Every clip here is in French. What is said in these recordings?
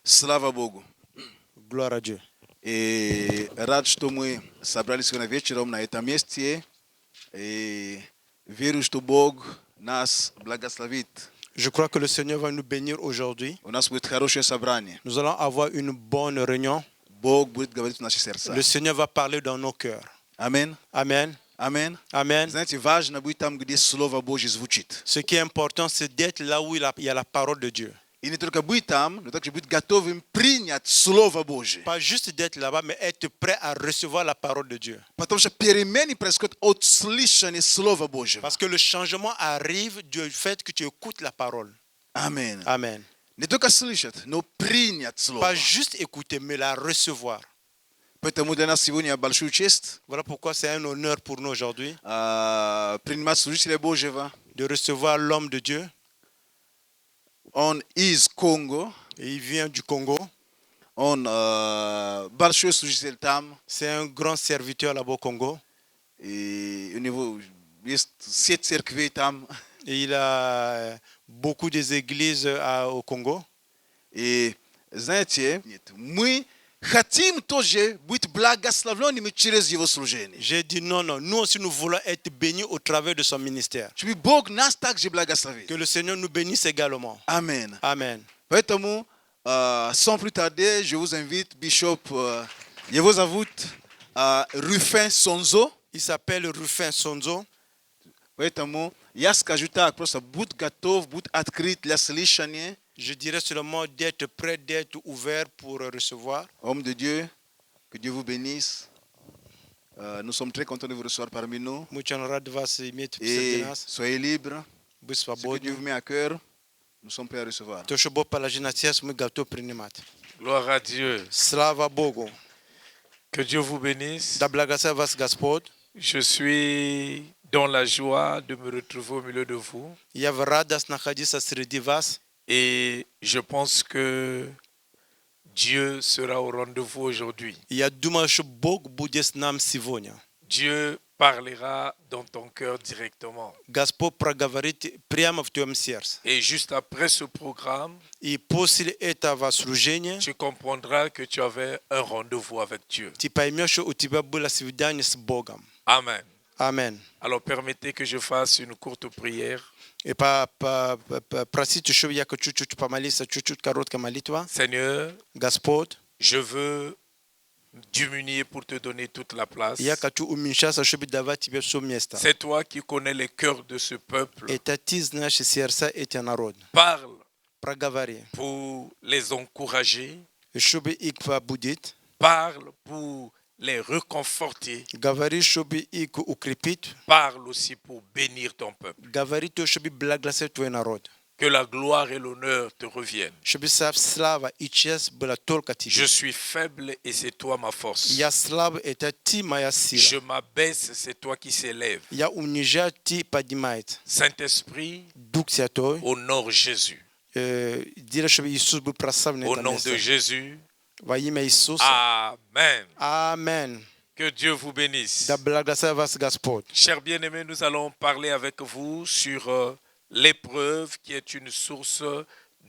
Slava Bogu. Gloire à Dieu. I rado što my sabrali se na večerom na этом месте. И верю, что Бог нас благословит. Je crois que le Seigneur va nous bénir aujourd'hui. У нас будет хорошее собрание. Nous allons avoir une bonne réunion. Бог будет говорить в наши сердца. Le Seigneur va parler dans nos cœurs. Amen. Amen. Amen. Amen. Знаете, важно быть там, где Слово Божье звучит. Ce qui est important, c'est d'être là où il y a la parole de Dieu. И не только быть там, но также быть готовым принять Слово Божье. Pas juste d'être là-bas, mais être prêt à recevoir la parole de Dieu. Потому что перемены происходят от слышания Слова Божьего. Parce que le changement arrive du fait que tu écoutes la parole. Amen. Amen. Не только слышать, но принять Слово. Pas juste écouter, mais la recevoir. Поэтому для нас сегодня большую честь Voilà pourquoi c'est un honneur pour nous aujourd'hui принимать служителя Божьего. de recevoir l'homme de Dieu. Он из Конго. Et il vient du Congo. Он большой служитель там. C'est un grand serviteur là-bas au Congo. И у него есть 7 церквей там. Et il a beaucoup des églises au Congo. И знаете, мы хотим тоже быть благословленными через его служение. J'ai dit non, nous aussi nous voulons être bénis au travers de son ministère. Чтобы Бог нас также благословит. Que le Seigneur nous bénisse également. Amen. Amen. Поэтому, sans plus tarder, je vous invite, Bishop, его зовут Руфен Сонзо. Il s'appelle Rufin Sonzo. Поэтому я скажу так, просто будь готов, будь открыт для слышания. Je dirais seulement d'être prêt, d'être ouvert pour recevoir. Homme de Dieu, que Dieu vous bénisse. Nous sommes très contents de vous recevoir parmi nous. Muito honorado de вас иметь Et среди нас. soyez libres. Быть Ce que Dieu свободным. vous met à cœur, nous sommes prêts à recevoir. То, что Бог положил на сердце, мы готовы принимать. Gloire à Dieu. Слава Богу. Que Dieu vous bénisse. Да благословит вас Господь. Je suis dans la joie de me retrouver au milieu de vous. Я в радость находиться среди вас. Et je pense que Dieu sera au rendez-vous aujourd'hui. Я думаю, что Бог будет с нами сегодня. Dieu parlera dans ton cœur directement. Господь проговорит прямо в твоем сердце. Et juste après ce programme, И после этого служения tu comprendras que tu avais un rendez-vous avec Dieu. ты поймешь, что у тебя было свидание с Богом. Amen. Amen. Alors permettez que je fasse une courte prière. И просите, чтобы я чуть-чуть помолился, чуть-чуть короткая молитва. Seigneur, Господь, je veux diminuer pour te donner toute la place. я хочу уменьшаться, чтобы давать тебе все место. C'est toi qui connais les cœurs de ce peuple. Это ты знаешь сердца этих народ. Parle Проговори, pour les encourager. чтобы их побудить. Parle pour les réconforter. Говори, чтобы их укрепить. Parle aussi pour bénir ton peuple. Говори то, чтобы благословить твой народ. Que la gloire et l'honneur te reviennent. Чтобы слава и честь была только тебе. Je suis faible et c'est toi ma force. Я слаб, это ты моя Je сила. m'abaisse, c'est toi qui s'élève. Я унижаю, ты поднимает. Saint-Esprit, Дух Святой. honore Jésus. Делай, чтобы Иисус был прославлен. Au nom de Jésus. Во имя Иисуса. Amen. Amen. Que Dieu vous bénisse. Да благослови вас Господь. Chers bien-aimés, nous allons parler avec vous sur l'épreuve qui est une source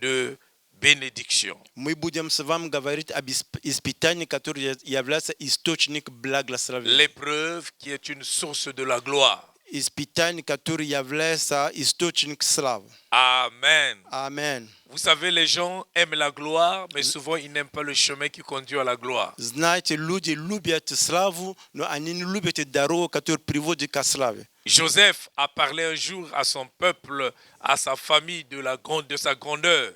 de bénédiction. Мы будем с вами говорить об испытании, которое является источником благословения. L'épreuve qui est une source de la gloire. Испытание, которое является источником славы. Amen. Amen. Vous savez, les gens aiment la gloire, mais souvent ils n'aiment pas le chemin qui conduit à la gloire. Знаете, люди любят славу, но они не любят дорогу, которая приводит к славе. Joseph a parlé un jour à son peuple, à sa famille de sa grandeur.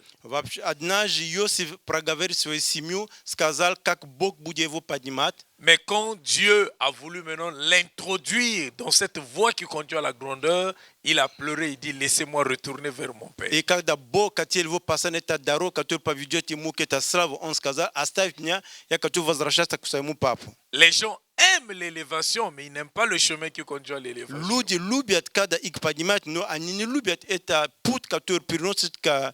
Однажды Иосиф проговорил свою семью, сказал, как Бог будет его поднимать. Mais quand Dieu a voulu maintenant l'introduire dans cette voie qui conduit à la grandeur, il a pleuré, il dit, laissez-moi retourner vers mon Père. И когда Бог хотел его посадить на дорогу, которая поведет ему к этой славе, он сказал, оставь меня, я хочу возвращаться к своему папу. Les gens aiment l'élévation, mais ils n'aiment pas le chemin qui conduit à l'élévation. Люди любят, когда их поднимают, но они не любят это путь, который приносит к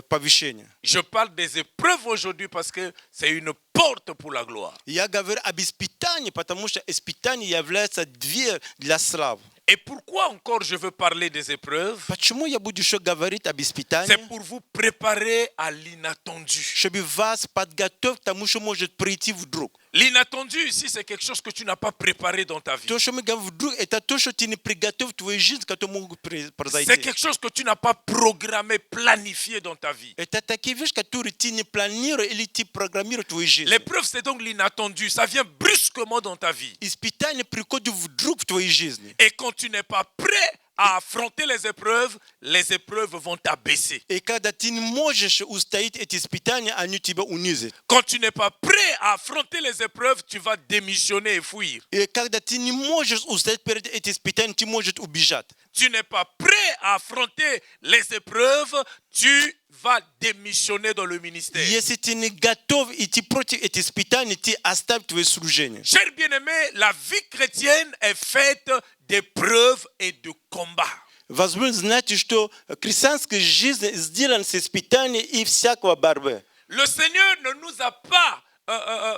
повышению. Je parle des épreuves aujourd'hui parce que c'est une porte pour la gloire. Я говорю об испытании, потому что испытание является дверь для славы. Et pourquoi encore je veux parler des épreuves? Почему я буду еще говорить об испытании? C'est pour vous préparer à l'inattendu. Чтобы вас подготовить к тому, что может прийти вдруг. L'inattendu ici, c'est quelque chose que tu n'as pas préparé dans ta vie. То, что мы говорим вдруг, это то, что ты не приготовил в твою жизнь, которое могут C'est произойти. quelque chose que tu n'as pas programmé, planifié dans ta vie. Это такие вещи, которые ты не планируешь или ты программируешь в твою жизнь. L'épreuve, c'est donc l'inattendu. Ça vient brusquement dans ta vie. Испытание приходит вдруг в твоей жизни. Et quand tu n'es pas prêt à affronter les épreuves vont t'abaisser. И когда ты не можешь устоять эти испытания, они тебя унизят. Quand tu n'es pas prêt à affronter les épreuves, tu vas démissionner et fuir. И когда ты не можешь устоять перед этими испытаниями, ты можешь убежать. Tu n'es pas prêt à affronter les épreuves, tu vas démissionner dans le ministère. Если ты не готов идти против этих испытаний, ты оставь твое служение. Chers bien-aimés, la vie chrétienne est faite d'épreuves et de combats. Возможно, знаете, что христианская жизнь сделана с испытаний и всякого борьбы. Le Seigneur ne nous a pas,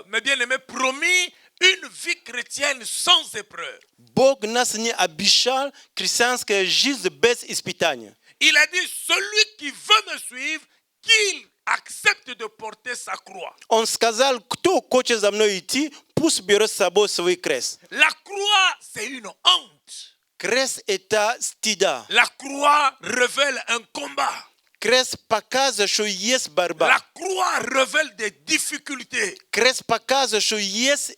mes bien-aimés, promis une vie chrétienne sans épreuves. Бог нас не обещал христианская жизнь без испытаний. Il a dit, celui qui veut me suivre, qu'il accepte de porter sa croix. Он сказал, кто хочет за мной идти, пусть берет с собой свой крест. La croix, c'est une honte. Крест – это стыда. La croix révèle un combat. Крест показывает, что есть борьба. La croix révèle des difficultés. Крест показывает, что есть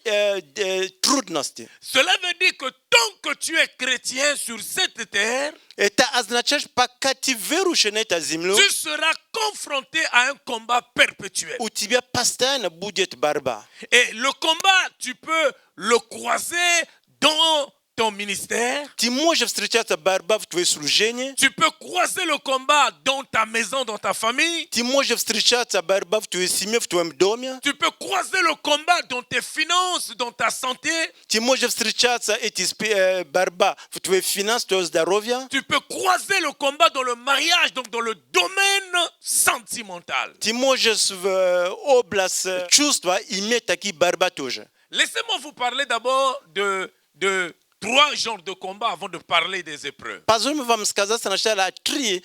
трудности. Cela veut dire que tant que tu es chrétien sur cette terre, Это означает, пока ты веруешь на эту землю, tu seras confronté à un combat perpétuel. у тебя постоянно будет борьба. Et le combat, tu peux le croiser dans ton ministère. Ты можешь встречаться борьба в твоем служении. Tu peux croiser le combat dans ta maison, dans ta famille. Ты можешь встречаться борьба в твоей семье, в твоем доме. Tu peux croiser le combat dans tes finances, dans ta santé. Ты можешь встречаться эти борьба в твоей финансах, в твоем здоровье. Tu peux croiser le combat dans le mariage, donc dans le domaine sentimental. Ты можешь в область чувства иметь такие борьбы тоже. Laissez-moi vous parler d'abord de trois genres de combats avant de parler des épreuves. Позвольте вам сказать сначала три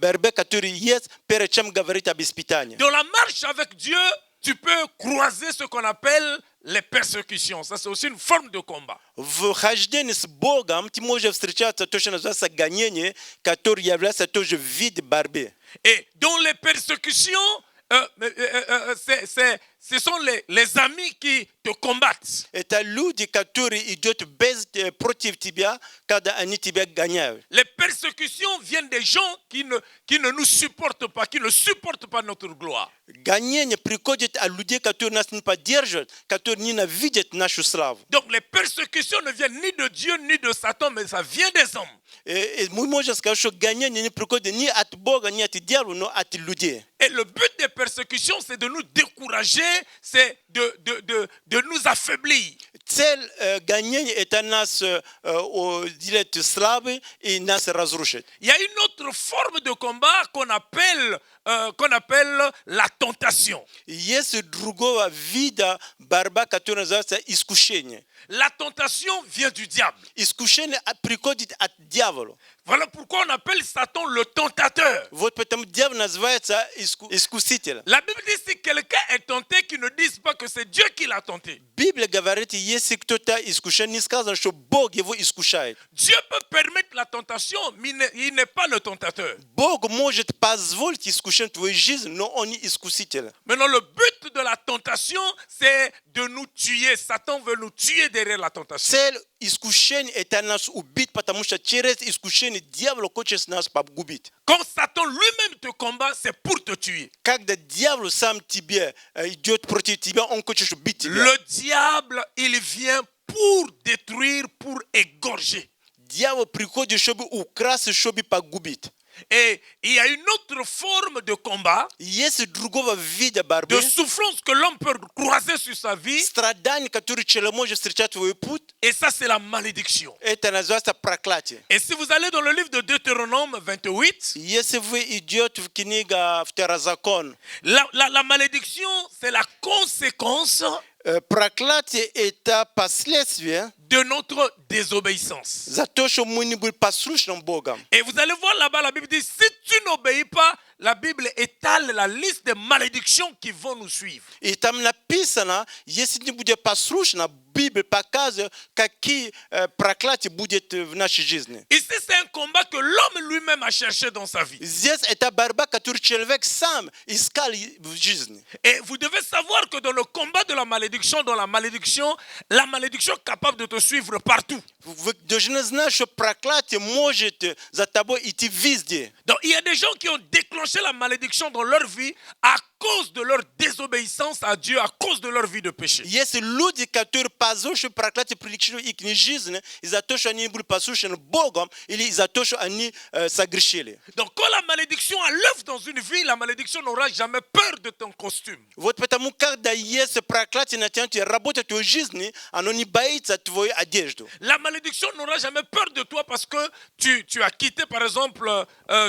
борьбы, которые есть, перед чем говорить об испытании. Dans la marche avec Dieu, tu peux croiser ce qu'on appelle les persécutions. Ça, c'est aussi une forme de combat. В хождении с Богом ты можешь встречаться то, что называется гонение, которое является тоже вид борьбы. Et dans les persécutions, ce sont les amis qui te combattent. Это люди, которые идут против тебя, когда они тебя гоняют. Les persécutions viennent des gens qui ne nous supportent pas, qui ne supportent pas notre gloire. Гонение приходит от людей, которые нас не поддерживают, которые ненавидят нашу славу. Donc les persécutions ne viennent ni de Dieu ni de Satan, mais ça vient des hommes. Мы можем сказать, что гонение не приходит ни от Бога, ни от дьявола, но от людей. Et le but des persécutions, c'est de nous décourager, c'est de nous affaiblir. Цель гонения – это нас делать слабы и нас разрушить. Il y a une autre forme de combat qu'on appelle la tentation. Есть другого вида борьба, которая называется искушение. La tentation vient du diable. Искушение приходит от дьявола. Voilà pourquoi on appelle Satan le tentateur. Вот поэтому дьявол называется искусителем. La Bible dit si quelqu'un est tenté, qu'il ne dise pas que c'est Dieu qui l'a tenté. Библия говорит, если кто-то искушен, не сказано, что Бог его искушает. Dieu peut permettre la tentation, mais il n'est pas le tentateur. Бог может позволить искушение в твою жизнь, но он не искуситель. Maintenant, le but de la tentation, c'est de nous tuer. Satan veut nous tuer derrière la tentation. Цель искушения – это нас убить, потому что через искушение дьявол хочет нас погубить. Quand Satan lui-même te combat, c'est pour te tuer. Когда дьявол сам тебе идет против тебя, он хочет убить тебя. Le diable, il vient pour détruire, pour égorger. Дьявол приходит, чтобы украсть, чтобы погубить. Et il y a une autre forme de combat, Есть другого вида борьбы, de souffrance que l'homme peut croiser sur sa vie, страдания, которые человек может встречать в твой путь. et ça c'est la malédiction. Это называется проклятие. Et si vous allez dans le livre de Deutéronome 28, Если вы идете в книгу Второзакон, la malédiction c'est la conséquence проклятие – это последствие de notre désobéissance. Zatosho mwini bul pasrush na mbogam. Et vous allez voir là-bas, la Bible dit, si tu n'obéis pas, la Bible étale la liste des malédictions qui vont nous suivre. Itam na pisa na yesi ni bude pasrush na Bible pakaze kaki praklati bude na shijizni. Ici, c'est un combat que l'homme lui-même a cherché dans sa vie. Zes eta barba katur chelvek sam iskal jizni. Et vous devez savoir que dans le combat de la malédiction est capable de te suivre partout. Do znezna sho praklati możete za tabo iti vizde. Donc, il y a des gens qui ont déclenché la malédiction dans leur vie à cause de leur désobéissance à Dieu, à cause de leur vie de péché. Yes ludi katur pazo sho praklati prediction ikni jizne izatosho ani bul pasush na bogam ili izatosho ani sagrishele. Donc, quand la malédiction a l'œuvre dans une vie, la malédiction n'aura jamais peur de ton costume. Votre petamu kada yes praklati na tiantu rabota to jizne anoni baitsa tvoy adejdo. La malédiction n'aura jamais peur de toi parce que tu as quitté, par exemple,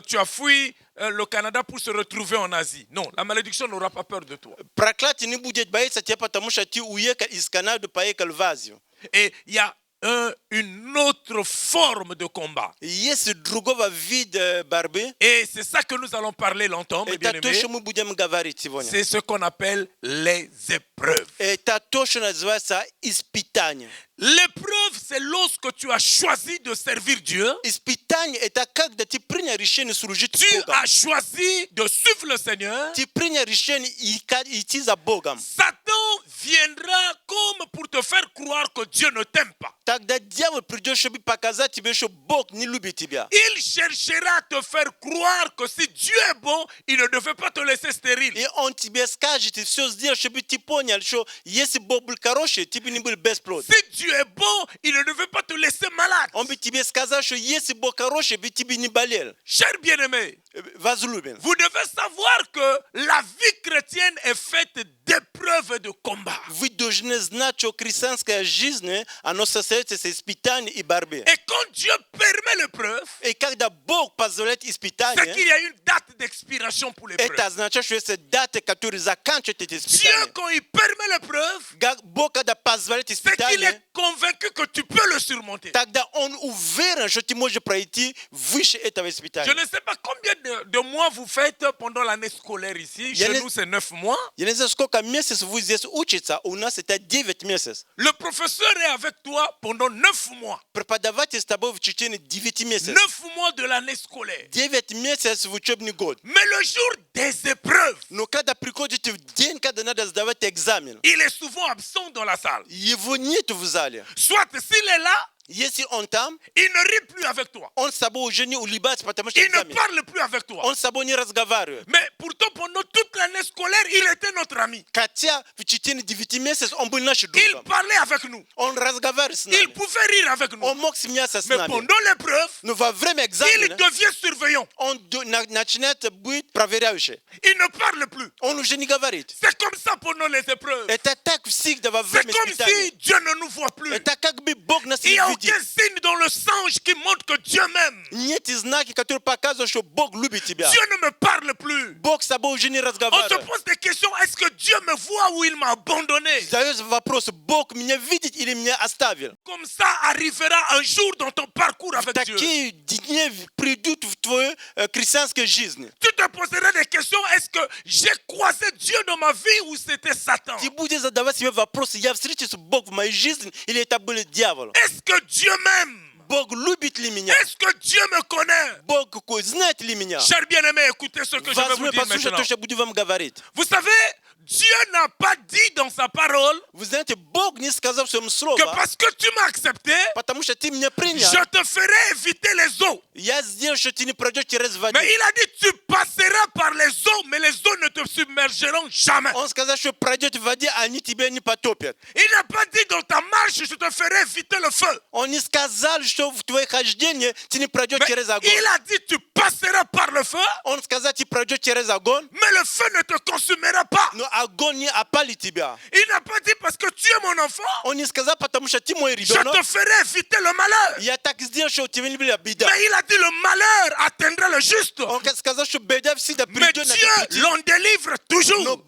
tu as fui le Canada pour se retrouver en Asie. Non, la malédiction n'aura pas peur de toi. Praklati ni budget baitsa tia patamusha ti uyeka iskanado paeka alvazio. Et il y a une autre forme de combat. Yes drugova vide barbe. Et c'est ça que nous allons parler longtemps, mes bien-aimés. C'est ce qu'on appelle les épreuves. L'épreuve, c'est lorsque tu as choisi de servir Dieu. Tu as choisi de suivre le Seigneur. Satan viendra comme pour te faire croire que Dieu ne t'aime pas. Il cherchera à te faire croire que si Dieu est bon, il ne devait pas te laisser stérile. Si Dieu est bon, il ne devait pas te laisser malade. Cher bien-aimé, vous devez savoir que la vie chrétienne est faite d'épreuves et de combats. Et quand Dieu permet l'épreuve, c'est qu'il y a une date d'expiration pour l'épreuve. Dieu, quand il permet l'épreuve, c'est qu'il est convaincu que tu peux le surmonter. Je ne sais pas combien de mois vous faites pendant l'année scolaire ici. Chez nous, c'est 9 mois. Le professeur est avec toi pendant 9 mois. 9 mois de l'année scolaire. Mais le jour des épreuves, il est souvent absent dans la salle. Soit s'il est là, il ne rit plus avec toi. Il ne parle plus avec toi. Mais pourtant, pendant toute l'année scolaire, il était notre ami. Il parlait avec nous. Il pouvait rire avec nous. Mais pendant l'épreuve, il devient surveillant. Il ne parle plus. C'est comme ça pendant les épreuves. C'est comme si Dieu ne nous voit plus. Il n'y a aucun signe dans le songe qui montre que Dieu m'aime. Dieu ne me parle plus. On se pose des questions. Est-ce que Dieu me voit ou il m'a abandonné? Comme ça arrivera un jour dans ton parcours avec Dieu. Tu te poseras des questions. Est-ce que j'ai croisé Dieu dans ma vie ou c'était Satan? Est-ce que Dieu m'aime? Est-ce que Dieu me connaît? Cher bien-aimé, écoutez ce que je vais vous dire maintenant. Vous savez, Dieu n'a pas dit dans sa parole que parce que tu m'as accepté, je te ferai éviter les eaux. Mais il a dit tu passeras par les eaux, mais les eaux ne te submergeront jamais. Il n'a pas dit dans ta marche je te ferai éviter le feu. Mais il a dit tu passeras par le feu, mais le feu ne te consumera pas. Il n'a pas dit parce que tu es mon enfant, je te ferai éviter le malheur. Mais il a dit le malheur atteindra le juste. Mais Dieu l'en délivre toujours.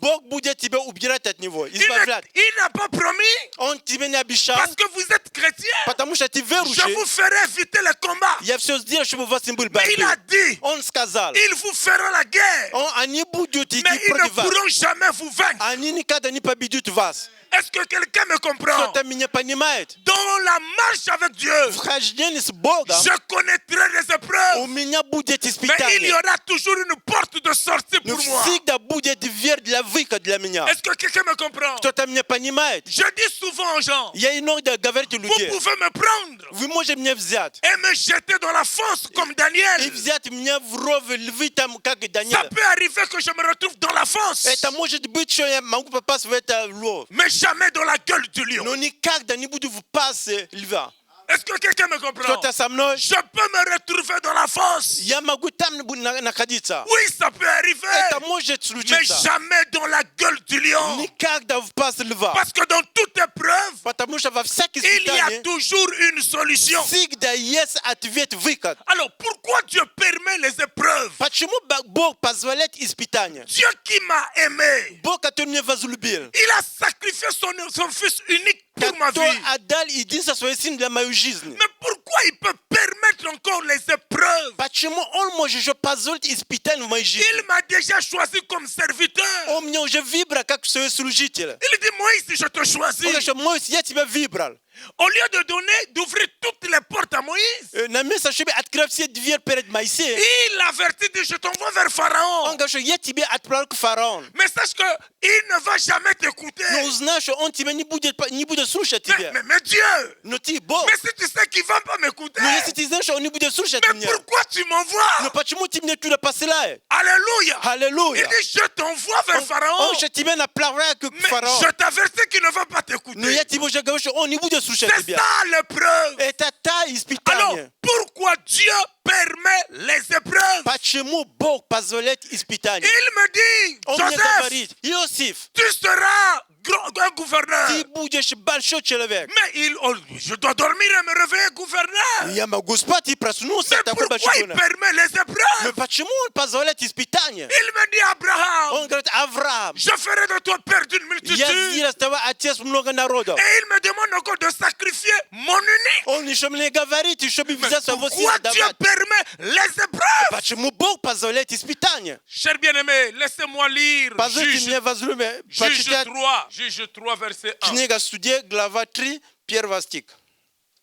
Il n'a pas promis parce que vous êtes chrétien, Потому что эти je верующие, vous ferai éviter les combats. я все сделаю, чтобы вас не были Mais il a борьбы. dit, Он сказал, ils vous feront la guerre, они будут идти mais ils ne против вас. pourront jamais vous vaincre. Они никогда не победят вас. Est-ce que quelqu'un me comprend? Кто-то меня понимает? Dans la marche avec Dieu, Вхождение с Богом, je connaîtrai les у épreuves, меня будет mais il y испытание. aura toujours une porte de sortie Но pour moi. всегда будет дверь для выхода для меня. Est-ce que quelqu'un me comprend? Кто-то меня понимает? Je dis souvent aux gens, Я иногда говорю vous людей, pouvez me prendre вы можете меня взять et me jeter dans la fosse comme и Daniel. взять меня в ров львы там, как и Ça Даниил. peut arriver que je me retrouve dans la fosse, Это может быть, что я могу попасть в это лов. mais jamais dans la gueule du lion. Но никогда не буду впасть льва. Est-ce que quelqu'un me comprend? Кто-то со мной? Je peux me retrouver dans la fosse. Я могу там находиться. Oui, ça peut arriver, Это может mais случиться. jamais dans la gueule du lion. Никогда впасть льва. Parce que dans toute épreuve, Потому что во всяких il y a испытаниях toujours une solution. всегда есть ответ, выход. Alors pourquoi Dieu permet les épreuves? Почему Бог позволяет испытания? Dieu qui m'a aimé, Бог, который меня возлюбил, il a sacrifié son fils unique pour ma который vie. отдал единственный свой сын для моей жизни. Mais pourquoi il peut permettre encore les épreuves? Почему Он может еще позволить испытания в моей жизни? Il m'a déjà choisi comme serviteur. Он меня уже выбрал как своего служителя. Il dit, Moïse, je te Он choisis. говорит, что Моисей, я тебя выбрал. Au lieu de d'ouvrir toutes les portes à Moïse, Наместо, чтобы открыть все двери перед Моисеем, il avertit, dit, je t'envoie vers Он Pharaon. говорит, что я тебя отправлю к фараону. Mais sache qu'il ne va jamais t'écouter. Но узнай, что Он тебя не будет слушать тебя. Mais Dieu, Но ты Бог. mais si tu sais qu'il ne va pas m'écouter, Но если ты знаешь, что Он не будет слушать mais меня, pourquoi tu m'envoies? но почему ты меня туда посылаешь? Alléluia. Il Аллилуйя. dit, je t'envoie vers Он Pharaon. что тебя направляет к Mais фараону. je t'avertis qu'il ne va pas Но t'écouter. я тебе уже говорю, что Он не будет слушать C'est тебя. ça l'épreuve. Это та Alors, испытание. pourquoi Dieu permet les épreuves? Почему Бог позволяет испытания? Il me dit, Он мне Joseph, говорит, Иосиф, tu seras un gouverneur. ты будешь большой человек. Mais je dois dormir et me réveiller gouverneur. Я могу спать и проснуться Mais такой pourquoi большой il человек. permet les Но épreuves? почему Он позволяет испытания? Il me dit, Abraham, Он говорит, Авраам, je ferai de toi père d'une multitude. я сделаю с тобой отец много народов. Et il me demande encore de sacrifier mon unique. Он еще мне говорит, чтобы Mais взять своего pourquoi сына Dieu давать. permet les épreuves? Почему Бог позволяет испытания? Cher bien-aimé, laissez-moi lire Позвольте мне возлюбить почитать Juge 3, verset 1. книга Судей, глава 3, 1 стих.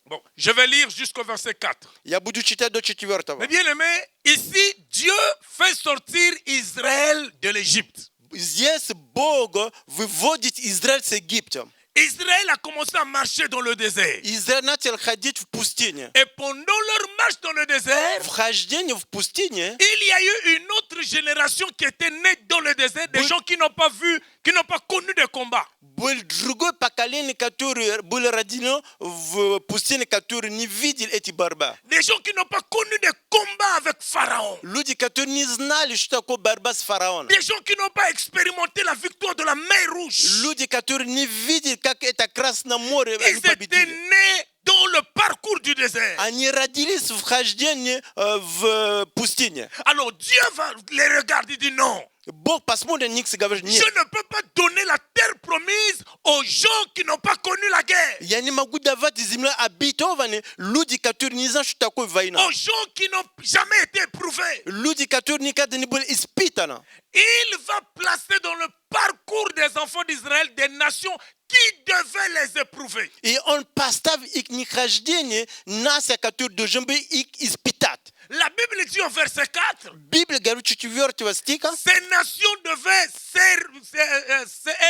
Bon, je vais lire jusqu'au verset 4. Я буду читать до 4. Mais bien aimé, ici, Dieu fait sortir Israël de l'Égypte. Здесь Бог выводит Израиль с Египта. Israël a commencé à marcher dans le désert. Израиль начал ходить в пустыне. Et pendant leur marche dans le désert, Вхождение в пустыне, il y a eu une autre génération qui était née dans le désert, des gens qui n'ont pas vu, qui n'ont pas connu de combat. было другое поколение, которое было рождено в пустыне, которые не видели эти борьбы. Des gens qui n'ont pas connu de combat avec Pharaon. Люди, которые не знали, что такое борьба с фараоном. Des gens qui n'ont pas expérimenté la victoire de la mer Rouge. Люди, которые не видели, как это Красное море они Ils étaient победили. nés dans le parcours du désert. Они родились в хождении в пустыне. Alors Dieu va les regarder et dit non. Бог посмотрит на них и говорит, Je нет, ne peux pas donner la terre promise aux gens qui n'ont pas connu la guerre. я не могу давать землю обетованной люди, которые не знают, что такое война. Aux gens qui n'ont jamais été éprouvés. Люди, которые никогда не были испытаны. Il va placer dans le parcours des enfants d'Israël des nations qui devaient les éprouver. И он поставит их хождение нация, которая должна быть их испытать. La Bible dit au verset 4, Библия говорит 4 стиха, ces nations devaient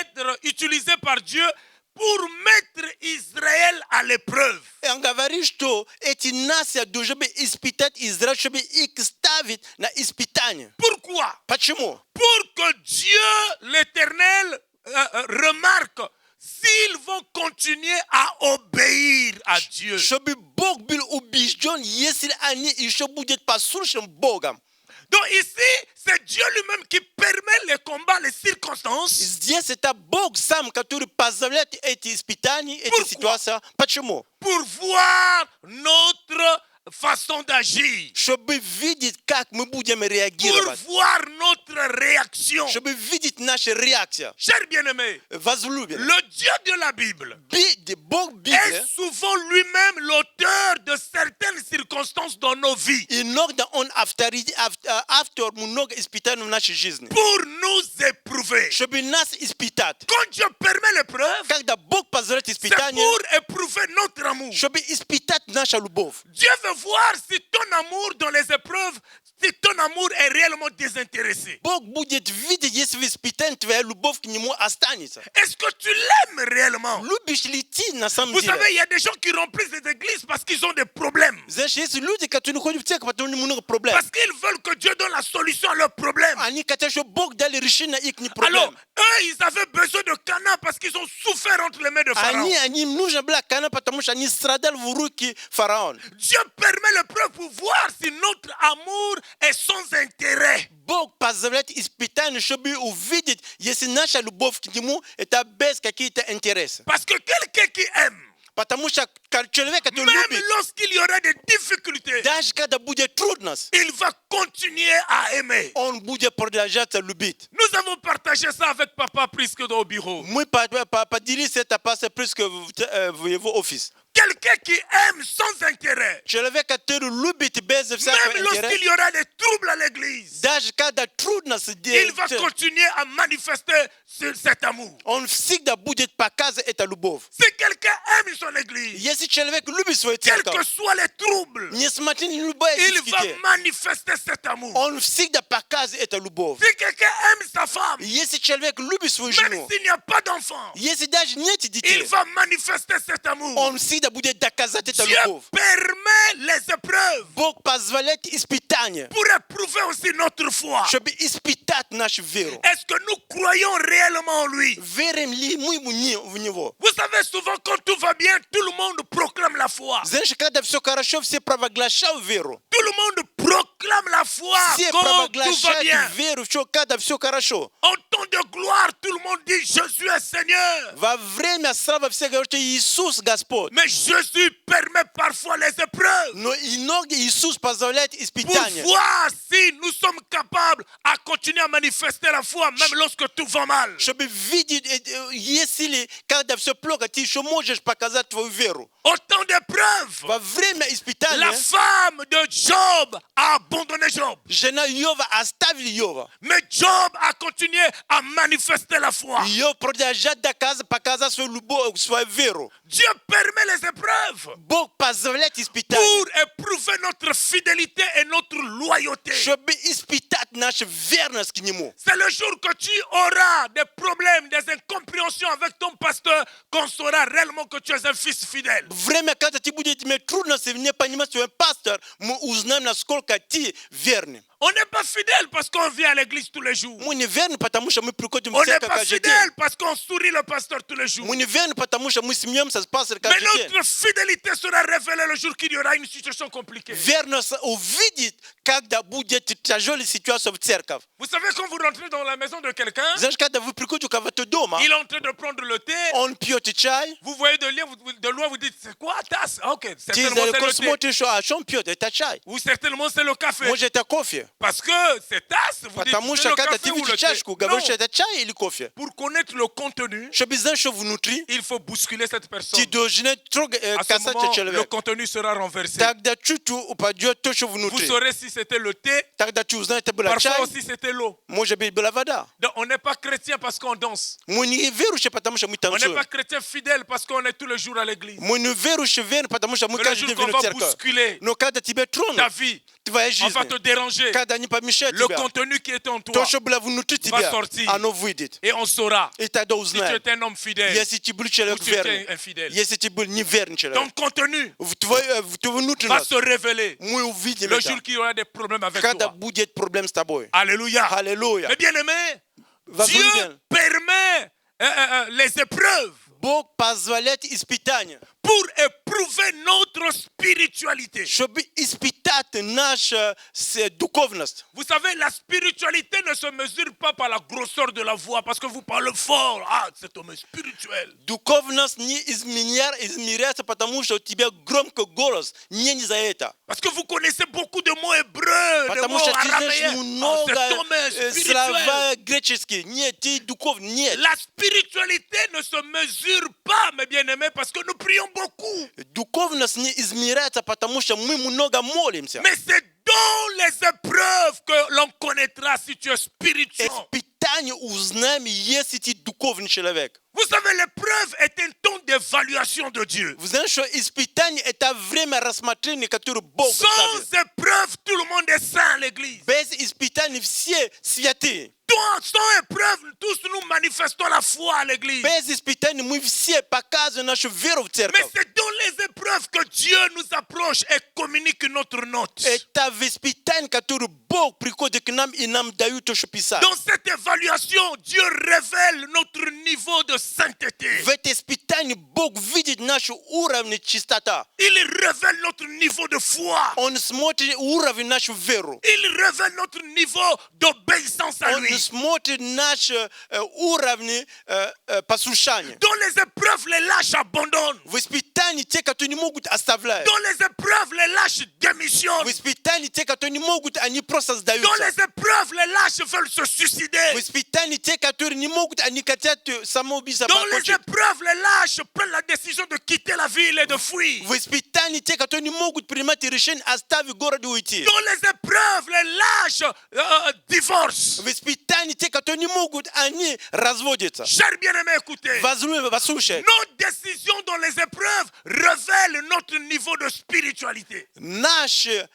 être utilisées par Dieu pour mettre Israël à l'épreuve. и он говорит, что эти нации должны быть испытать Израиль, чтобы их ставить на испытание. Pourquoi? Почему? Pour que Dieu, l'Éternel, remarque s'ils vont continuer à obéir à Dieu. Чтобы Бог был убежден, если они еще будут послушны Богом. Donc ici, c'est Dieu lui-même qui permet les combats, les circonstances. Здесь это Бог сам, который позволяет эти испытания, эти ситуации. Почему? Pour voir notre façon d'agir. Чтобы видеть, как мы будем реагировать. Pour voir notre réaction. Чтобы видеть наши реакции. Chers bien-aimés, Возлюбленные. le Dieu de la Bible Бог est Библии souvent lui-même l'auteur de certaines circonstances dans nos vies иногда он автор много испытаний в нашей жизни. pour nous éprouver. Чтобы нас испытать. Quand Dieu permet l'épreuve, Когда Бог позволяет c'est испытания, pour éprouver notre amour. чтобы испытать нашу любовь. Dieu veut voir si ton amour dans les épreuves, si ton amour est réellement désintéressé. Бог будет видеть, если в испытании твоя любовь к Нему останется. Est-ce que tu l'aimes réellement? Любишь ли ты на самом Vous деле? savez, il y a des gens qui remplissent les églises parce qu'ils ont des problèmes. Знаешь, есть люди, которые ходят в церковь, потому что у них много проблем. Parce qu'ils veulent que Dieu donne la solution à leurs problèmes. Они хотят, чтобы Бог дал решение их Alors, проблем. eux, ils avaient besoin de Canaan parce qu'ils ont souffert entre les mains de Pharaon. Они им нужно было Канaan, потому что они страдали в руки фараона. Dieu permet l'épreuve pour voir si notre amour est sans intérêt. Бог позволяет испытания, чтобы увидеть, если наша любовь к Нему это без каких-то интересов. Parce que quelqu'un qui aime, Потому что человек, который même любит, lorsqu'il y aura des difficultés, даже когда будет трудность, il va continuer à aimer. он будет продолжать любить. Nous avons partagé ça avec Papa Prisque au bureau. Мы поделились это plus в его офис. Quelqu'un qui aime sans intérêt, Человек, который любит без всякого même интереса, lorsqu'il y aura des troubles à l'église, даже когда трудности, il va continuer à manifester cet amour. он всегда будет показывать эту любовь. Si quelqu'un aime son église, Если человек любит свою quels que церковь, soient les troubles, несмотря на любые il va дискуссии, manifester cet amour. он всегда показывает эту любовь. Si quelqu'un aime sa femme, Если человек любит свою même жену, s'il n'y a pas d'enfant, если даже нет il детей, va manifester cet amour. он всегда будет доказать эту Dieu любовь. permet les épreuves Бог позволяет испытания, pour éprouver aussi notre foi. чтобы испытать нашу веру. Est-ce que nous croyons réellement en lui? Верим ли мы в Него? Vous savez, souvent quand tout va bien, tout le monde proclame la foi. Знаешь, когда все хорошо, все провозглашают веру. Tout le monde proclame la foi Все quand tout va провозглашают bien. веру, когда все хорошо. En temps de gloire, tout le monde dit Jésus est Seigneur. Во время славы все говорят, что Иисус Господь. Mais Jésus permet parfois les épreuves Но иногда Иисус позволяет pour испытания, voir si nous sommes capables à continuer à manifester la foi même lorsque tout va mal. чтобы видеть, если когда все плохо, ты еще можешь показать твою веру. Au temps d'épreuve, Во время la испытания femme de Job a abandonné Job. жена Иова оставила Иова. Mais Job a continué à manifester la foi. Иов продолжает показать свою любовь, свою веру. Dieu permet les épreuves Бог позволяет pour испытания, éprouver notre fidélité et notre loyauté. чтобы испытать нашу верность к Нему. C'est le jour que tu auras des problèmes, des incompréhensions avec ton pasteur qu'on saura réellement que tu es un fils fidèle. Время, когда ты будешь иметь трудности, не понимать свой пастор, мы узнаем, насколько ты верный. On n'est pas fidèle parce qu'on vient à l'église tous les jours. Мы не верны, потому что мы приходим On в n'est церковь pas каждый день. fidèle parce qu'on sourit le pasteur tous les jours. Мы не верны, потому что мы смеемся с пастором Mais каждый день. notre fidélité sera révélée le jour qu'il y aura une situation compliquée. Верность увидеть, когда будет тяжелая ситуация в церковь. Vous savez, quand vous rentrez dans la maison de quelqu'un, Знаешь, когда вы приходите к кого-то дома, il est en train de prendre le thé, он пьет чай, vous voyez de loin, vous dites, c'est quoi tasse? Ah, ok, ты certainement c'est далеко le thé. смотришь, а что он пьет? Это чай. Ou certainement c'est le café. Может, это кофе. Parce que c'est tasse, vous dites, Потому c'est что le когда café ты ou le видишь thé. чашку, говоришь, Non. это чай или кофе. Pour connaître le contenu, Чтобы знать, что внутри, il faut bousculer cette personne. ты должен трогать, À ce касаться moment, le человека. contenu sera renversé. Тогда чуть-чуть упадет то, что Vous внутри. saurez si c'était le thé, Тогда ты узнаешь, это была чай, parfois aussi c'était l'eau. может быть, была вода. Donc, on n'est pas chrétien parce qu'on danse. Мы не верующие, потому что мы On n'est танцуем. pas chrétien fidèle parce qu'on est tous les jours à l'église. Мы не верующие, верны, потому что мы Mais le каждый jour день qu'on верим в va церковь. bousculer Но когда тебе ta тронут, vie, твоя on жизнь, va te déranger. когда они помешают Le тебя, contenu qui était en toi. то, что было внутри тебя, sortir. оно выйдет. Et on saura И тогда si tu узнаем, étais un homme fidèle если ты был ou человек si tu étais верный, infidèle. если ты был неверный человек. Ton contenu В твою va внутренность se révéler мы увидим le это, jour qu'il y aura des problèmes avec когда toi. будет проблем с тобой. Alléluia. Аллилуйя. Mais bien aimé, Dieu Возлюбленный, permet les épreuves Бог позволяет испытания, pour éprouver notre notre spiritualité. Щоб іспитати наша духовність. Vous savez, la spiritualité ne se mesure pas par la grosseur de la voix, parce que vous parlez fort. Ah, cet homme est spirituel. Духовність не измеряется, потому что у тебя громкий голос. Не за это. Parce que vous connaissez beaucoup de mots hébreux, de Потому mots что ты знаешь araméens. Ah, cet homme est много слова spirituel. греческие. Нет, ты духовный. Нет. La spiritualité ne se mesure pas, mes bien-aimés, parce que nous prions beaucoup. Духовность не измеряется, потому что мы много молимся. Mais c'est dans les épreuves que l'on connaîtra si tu es spirituel. Испытание узнаем, если ты духовный человек. Vous savez, l'épreuve est un temps d'évaluation de Dieu. Вы знаете, что испытание – это время рассмотрения, которое Бог ставит. Sans épreuve, tout le monde est saint à l'église. Без испытаний все святые. Sans épreuve, tous nous manifestons la foi à l'église. Без испытаний мы все показываем нашу веру в Mais церковь. c'est dans les épreuves que Dieu nous approche et communique notre note. Это в испытании, которое Бог приходит к нам и нам дает то, что писать. Dans cette évaluation, Dieu révèle notre niveau de sainteté. В это испытание Бог видит наш уровень чистоты. Il révèle notre niveau de foi. Он смотрит уровень нашу веру. Il révèle notre niveau d'obéissance à Он lui. смотрит наш уровень послушания. Dans les épreuves, les lâches abandonnent. В испытании те, которые не могут, оставляют. Dans les épreuves, les lâches démissionnent. В испытании те, которые не могут, они просто Dans сдаются. les épreuves, les lâches veulent se suicider. В испытании те, которые не могут, они хотят самоубийство Dans les покончить. épreuves, les lâches prennent la décision de quitter la ville et de fuir. В испытании те, которые не могут принимать решение оставить город и уйти. Dans les épreuves, les lâches divorcent. В испытании те, которые не могут, они разводятся. Chers bien-aimés, écoutez. Послушай, Nos décisions dans les épreuves révèlent notre niveau de spiritualité. наши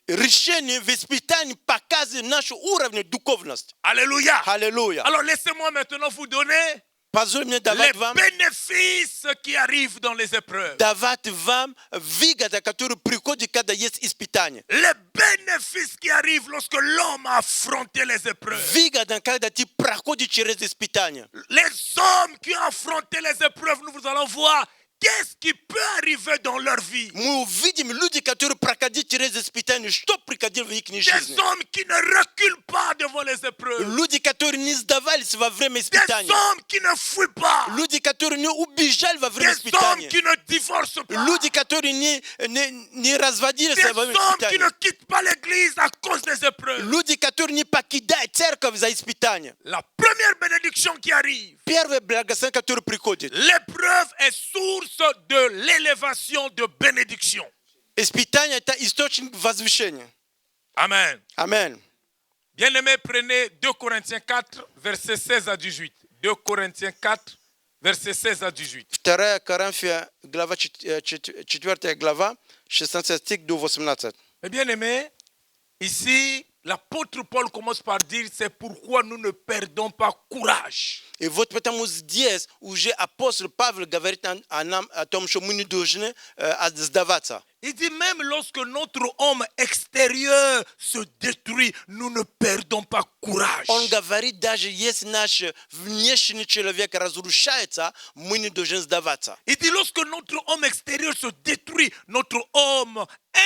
решения в испытании показывают наш уровень духовности. Alléluia. Аллилуйя. Alors laissez-moi maintenant vous donner Позволь мне les давать вам bénéfices qui arrivent dans les épreuves. давать вам выгоды, которые приходят, когда есть испытания. Les bénéfices qui arrivent lorsque l'homme a affronté les épreuves. Выгода, когда ты проходишь через испытания. Les hommes qui ont affronté les épreuves, nous allons voir qu'est-ce qui peut arriver dans leur vie. Мы увидим люди, которые проходили через испытания, что приходило в их жизни. Des hommes qui ne reculent pas devant les épreuves. Люди, которые не сдавались во время Des испытаний. hommes qui ne fuient pas. Люди, которые не убежали во время Des hommes испытания. qui ne divorcent pas. Люди, которые не разводились Des во время hommes qui испытания. ne quittent pas l'église à cause des épreuves. Люди, которые не покидают церковь за испытания. La première bénédiction qui arrive, Первое благословение, которое приходит. l'épreuve est source de l'élévation de bénédiction. Испытание – это источник возвышения. Amen. Аминь. Bien-aimés, prenez 2 Corinthiens 4, versets 16 à 18. 2 Corinthiens 4, versets 16 à 18. 2 Коринфян, глава 4 глава, 16 стих до 18. Mais bien-aimés, ici, l'apôtre Paul commence par dire, c'est pourquoi nous ne perdons pas courage. И вот потому здесь уже апостол Павел говорит нам о том, что мы не должны сдаваться. Il dit même lorsque notre homme extérieur se détruit, nous ne perdons pas courage. Он говорит, даже если наш внешний человек разрушается, мы не должны сдаваться. Il dit lorsque notre homme extérieur se détruit, notre homme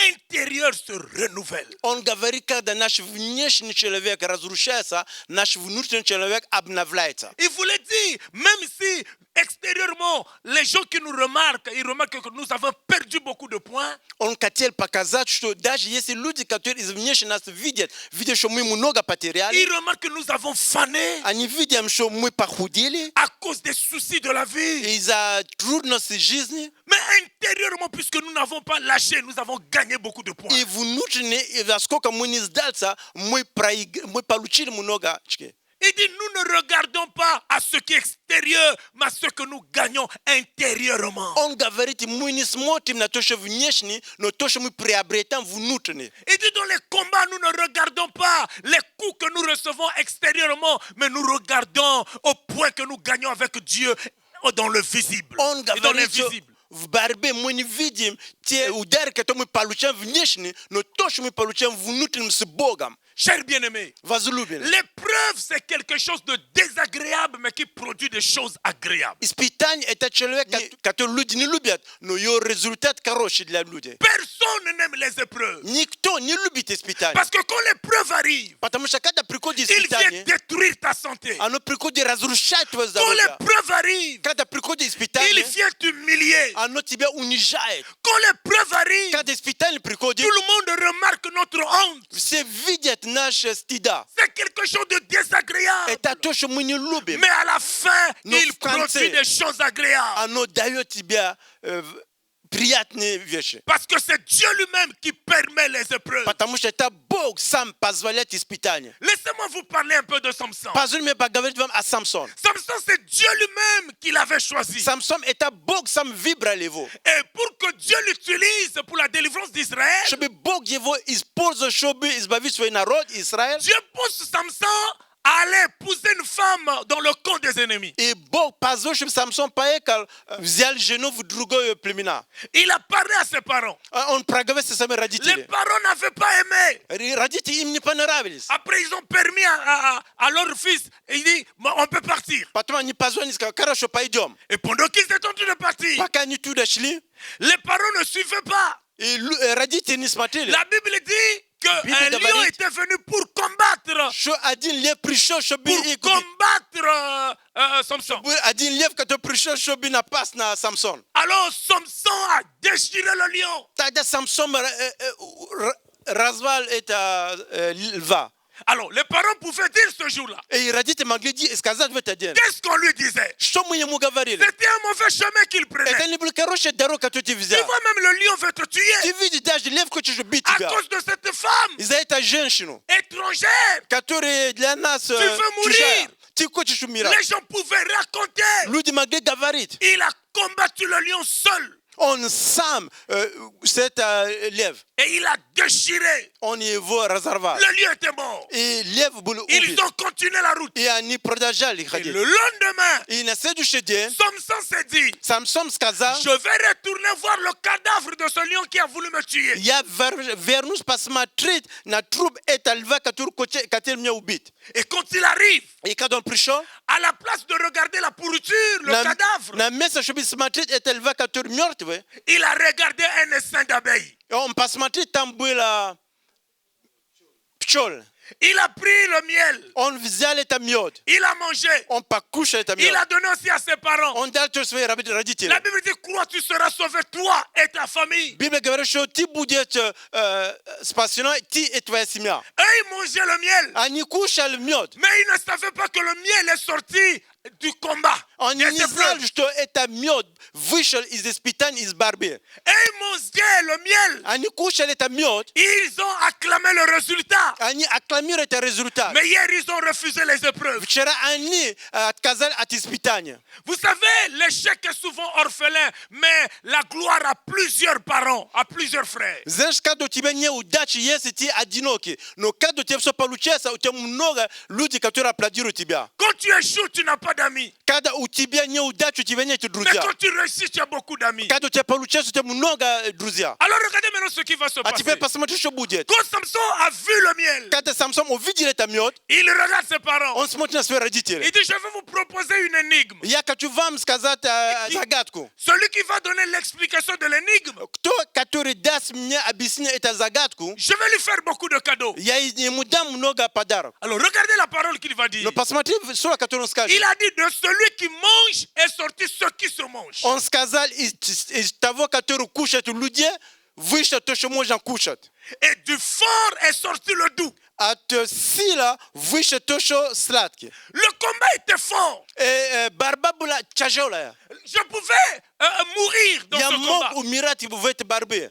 intérieur se renouvelle. Он говорит, когда наш внешний человек разрушается, наш внутренний человек обновляется. Il voulait dire, même si extérieurement, les gens qui nous remarquent, ils remarquent que nous avons perdu beaucoup de points. Он хотел показать, что даже если люди, которые извне нас видят, что мы много потеряли, Ils remarquent que nous avons fané они видят, что мы похудели à cause des soucis de la vie. из-за трудностей жизни, Mais intérieurement, puisque nous n'avons pas lâché, nous avons gagné beaucoup de points. и внутренне, и насколько мы не сдался, мы получили много очки. Il dit, nous ne regardons pas à ce qui est extérieur, mais à ce que nous gagnons intérieurement. Он говорит, мы не смотрим на то, что внешне, но то, что мы приобретаем внутренне. Il dit, dans les combats, nous ne regardons pas les coups que nous recevons extérieurement, mais nous regardons au point que nous gagnons avec Dieu dans le visible Он et dans говорит, что l'invisible. в борьбе мы не видим те удары, которые мы получаем внешне, но то, что мы получаем внутреннем с Богом. Chers bien-aimés, Vazulubina. l'épreuve, c'est quelque chose de désagréable, mais qui produit des choses agréables. Ispitani etachelewe kato ludi ni lubiat no yo resultat karoshi de la ludi. Personne n'aime les épreuves. Nikto ni lubit ispitani. Parce que quand l'épreuve arrive, Patamusha kada priko di il ispitani. vient détruire ta santé. Ano priko di razurushat Quand wazabuja. l'épreuve arrive, Kada priko di il ispitani. vient t'humilier. Ano tibia unijaet. Quand l'épreuve arrive, Kada ispitani priko di. tout le monde remarque notre honte. C'est vidiat nash stida. C'est quelque chose de désagréable. Etatosho muni lubi. Mais à la fin, Nos il Français. produit des choses agréables. Ano dayo tibia priatne vieche. Parce que c'est Dieu lui-même qui permet les épreuves. Patamusha ta bog sam pazvalet ispitani. Laissez-moi vous parler un peu de Samson. Pazul me bagavet vam a Samson. Samson, c'est Dieu lui-même qui l'avait choisi. Samson est à bog sam vibra levo. Et pour que Dieu l'utilise pour la délivrance d'Israël, Shobi bog yevo ispolzo shobi isbavi sway narod Israël. Dieu pousse Samson à aller épouser une femme dans le camp des ennemis. Et bog pazo shobi Samson paekal vzial geno vudrugo yo plimina. Il a parlé à ses parents. On pragave se same Les raditi. parents n'avaient pas aimé. Raditi imni panerabilis. Après, ils ont permis à leur fils. Et il dit, on peut partir. Patma ni pazo ni ska kara shopa idiom. Et pendant qu'ils étaient en train de partir, Paka ni tu dashli. les parents ne suivaient pas. Et raditi ni smatile. La Bible dit qu'un Bible lion d'Abarit. était venu pour combattre. Sho adin lief prisho shobi Pour ikubi. combattre Samson. Adin lief kato prisho shobi na pas na Samson. Alors Samson a déchiré le lion. Tada Samson razval et lva. Alors les parents pouvaient dire ce jour-là. Et il radite magledi eskazat veut dire. Qu'est-ce qu'on lui disait? Shomu ye mugavaril. C'était un mauvais chemin qu'il prenait. Et ni karoche daro kato ti Tu visa. vois, même le lion veut te Tu tuer vis d'âge de lève que tu bit. à cause de cette femme Isaïta jenshino. étrangère. Katore de la nas. Tu veux mourir. Tu coach shumira. Les gens pouvaient raconter. Ludi magde gavarit. Il a combattu le lion seul. On sam cette lève. Et il a déchiré. On y voit razarva. Le lion était mort. Et lève boule Ils ubi. ont continué la route. Et ani prodajal Et khadi. le lendemain, Et na sedu shedien. Samson s'est dit, Samson skaza. je vais retourner voir le cadavre de ce lion qui a voulu me tuer. Ya vernus pasma trit na troub et alva katur koche katel mia ubit. Et quand il arrive, Et kadon prisho. à la place de regarder la pourriture, le cadavre, Na mesa shobi smatrit et alva katur miortwe. il a regardé un essaim d'abeilles. On passe matri tambuela pchol. Il a pris le miel. On vizale ta miod. Il a mangé. On pas couche ta miod. Il a donné aussi à ses parents. On dal to sve rabit raditi. La Bible dit, crois, tu seras sauvé, toi et ta famille. Bible gavere sho ti budiet spationa ti etwa simia. Eux, ils mangeaient le miel. Ani couche le miod. Mais ils ne savaient pas que le miel est sorti du combat. On des épreuves. inizal sto eta miod. Vishal is the spitan is barbe. Et ils mangeaient le miel. Ani couche le ta miod. Ils ont acclamé le résultat. Ani acclamire ta résultat. Mais hier, ils ont refusé les épreuves. Vchera ani kazal atispitania. Vous savez, l'échec est souvent orphelin, mais la gloire a plusieurs parents, a plusieurs frères. Zesh kado tibenye udachi yesi ti adinoki. No kado tepso paluchesa utemunoga ludi katura pladiru tibia. Quand tu échoues, tu n'as pas d'amis. Kada utibia nye udachi tibenye Mais tudruzia. quand tu réussis, tu as beaucoup d'amis. Kado te paluchesa utemunoga druzia. Alors regardez maintenant ce qui va se Atipe passer. pasama tisho budget. Quand Samson a vu le miel, Kada Samson o vidire ta miot. il regarde ses parents. On smotina sfera ditire. Il dit, je vais vous proposer une énigme. Ya kachuvam skazata zagatko. Celui qui va donner l'explication de l'énigme, To katuri das mnya abisine eta zagatku. je vais lui faire beaucoup de cadeaux. Ya mudam mnoga padar. Alors regardez la parole qu'il va dire. No pasmati sura katuron skaji. Il a dit, de celui qui mange est sorti ce qui se mange. On skazal tavo katuru kushat ludie. Visha tosho moja kushat. Et du fort est sorti le doux. At sila visha tosho slatki. Le combat était fort. Barbabula chajola. Je pouvais mourir dans Ya ce combat. mok umirati buvete barbe.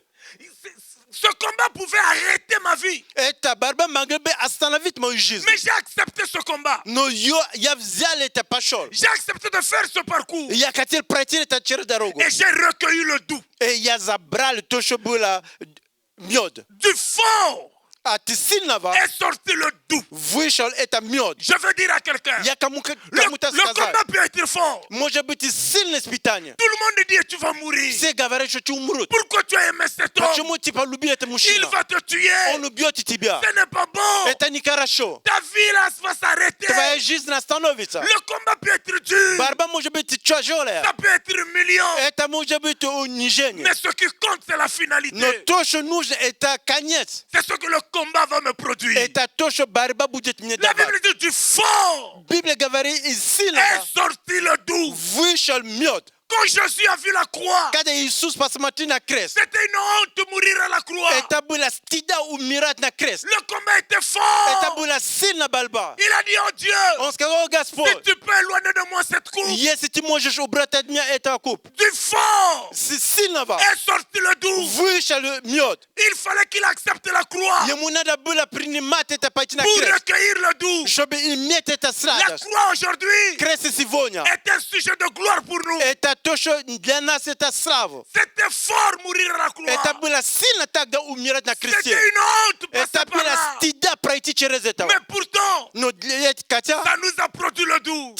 Ce combat pouvait arrêter ma vie. Eta barba mangrebe astanavit mo jiz. Mais j'ai accepté ce combat. No yo ya vzale ta pashol. J'ai accepté de faire ce parcours. Ya katil pratir ta cher darogo. Et j'ai recueilli le doux. E ya zabral tosho bula miod. Du fort est sorti le doux. Je veux dire à quelqu'un, le combat peut être fort. Tout le monde dit tu vas mourir. Pourquoi tu as aimé cet homme? Il va te tuer. Ce n'est pas bon. Ta vie là va s'arrêter. Le combat peut être dur. Ça peut être humiliant. Mais ce qui compte, c'est la finalité. C'est ce que le combat va me produire. La Bible dit du fort est sorti le doux. Quand Jésus a vu la croix, c'était une honte de mourir à la croix. Le combat était fort. Il a dit, oh Dieu, si tu peux éloigner de moi cette coupe. Du fort est sorti le doux. Il fallait qu'il accepte la croix pour recueillir le doux. La croix aujourd'hui est un sujet de gloire pour nous. C'était fort mourir à la croix. C'était une honte passer par là. Mais pourtant, ça nous a produit le doux.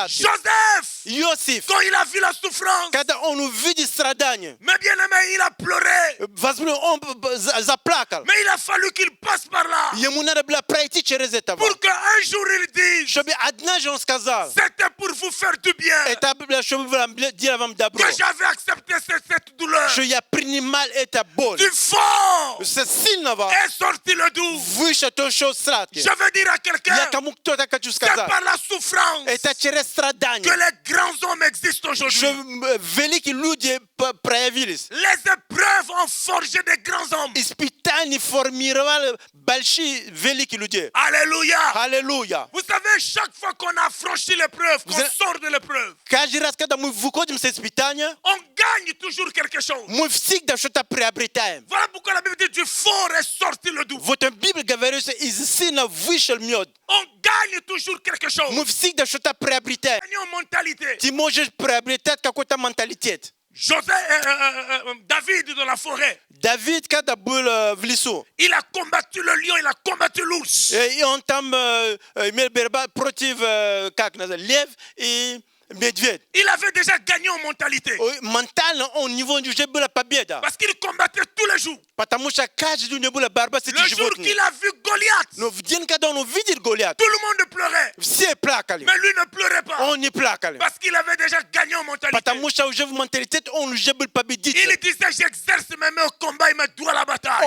Joseph, quand il a vu la souffrance, mais bien aimé, il a pleuré. Mais il a fallu qu'il passe par là pour qu'un jour il dise, c'était pour vous faire du bien que j'avais accepté cette douleur. Du fort est sorti le doux. Je veux dire à quelqu'un, c'est par la souffrance que les grands hommes existent aujourd'hui. Les épreuves ont forgé des grands hommes. Alléluia. Vous savez, chaque fois qu'on a franchi l'épreuve, qu'on sort de l'épreuve, on gagne toujours quelque chose. Voilà pourquoi la Bible dit du fort est sorti le doux. On gagne toujours quelque chose. Gagnons mentalité. David dans la forêt. Il a combattu le lion, il a combattu l'ours. Il avait déjà gagné en mentalité. Parce qu'il combattait tous les jours. Le jour qu'il a vu Goliath, tout le monde pleurait. Mais lui ne pleurait pas. Parce qu'il avait déjà gagné en mentalité. Il disait, j'exerce mes mains au combat et mes doigts à la bataille.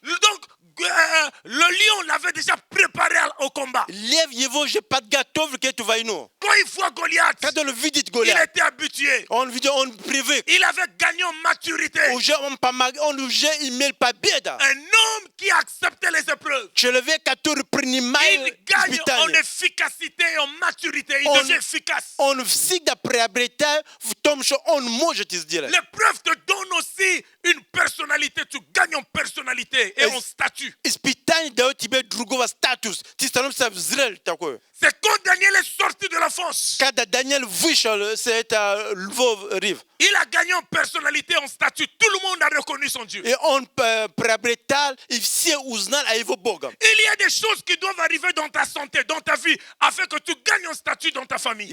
Donc, le lion l'avait déjà préparé au combat. Quand il voit Goliath, il était habitué. Il avait gagné en maturité. Un homme qui acceptait les épreuves, il gagne en efficacité et en maturité. Il devient efficace. L'épreuve te donne aussi une personnalité. Tu gagnes en personnalité et en statut. C'est quand Daniel est sorti de la fosse. Il a gagné en personnalité, en statut. Tout le monde a reconnu son Dieu. Il y a des choses qui doivent arriver dans ta santé, dans ta vie, afin que tu gagnes en statut dans ta famille.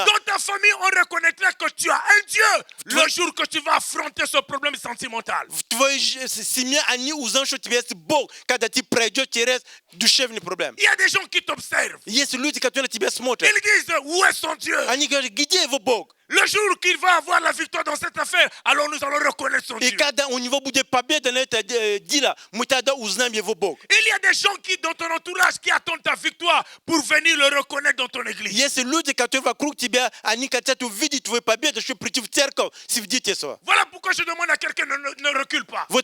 Dans ta famille, on reconnaîtrait que tu as un Dieu le jour que tu vas affronter ce problème sentimental. Il y a des gens qui t'observent. Ils disent, où est son Dieu? Le jour qu'il va avoir la victoire dans cette affaire, alors nous allons reconnaître son Dieu. Il y a des gens qui, dans ton entourage, qui attendent ta victoire pour venir le reconnaître dans ton église. Voilà pourquoi je demande à quelqu'un ne recule pas. N'aie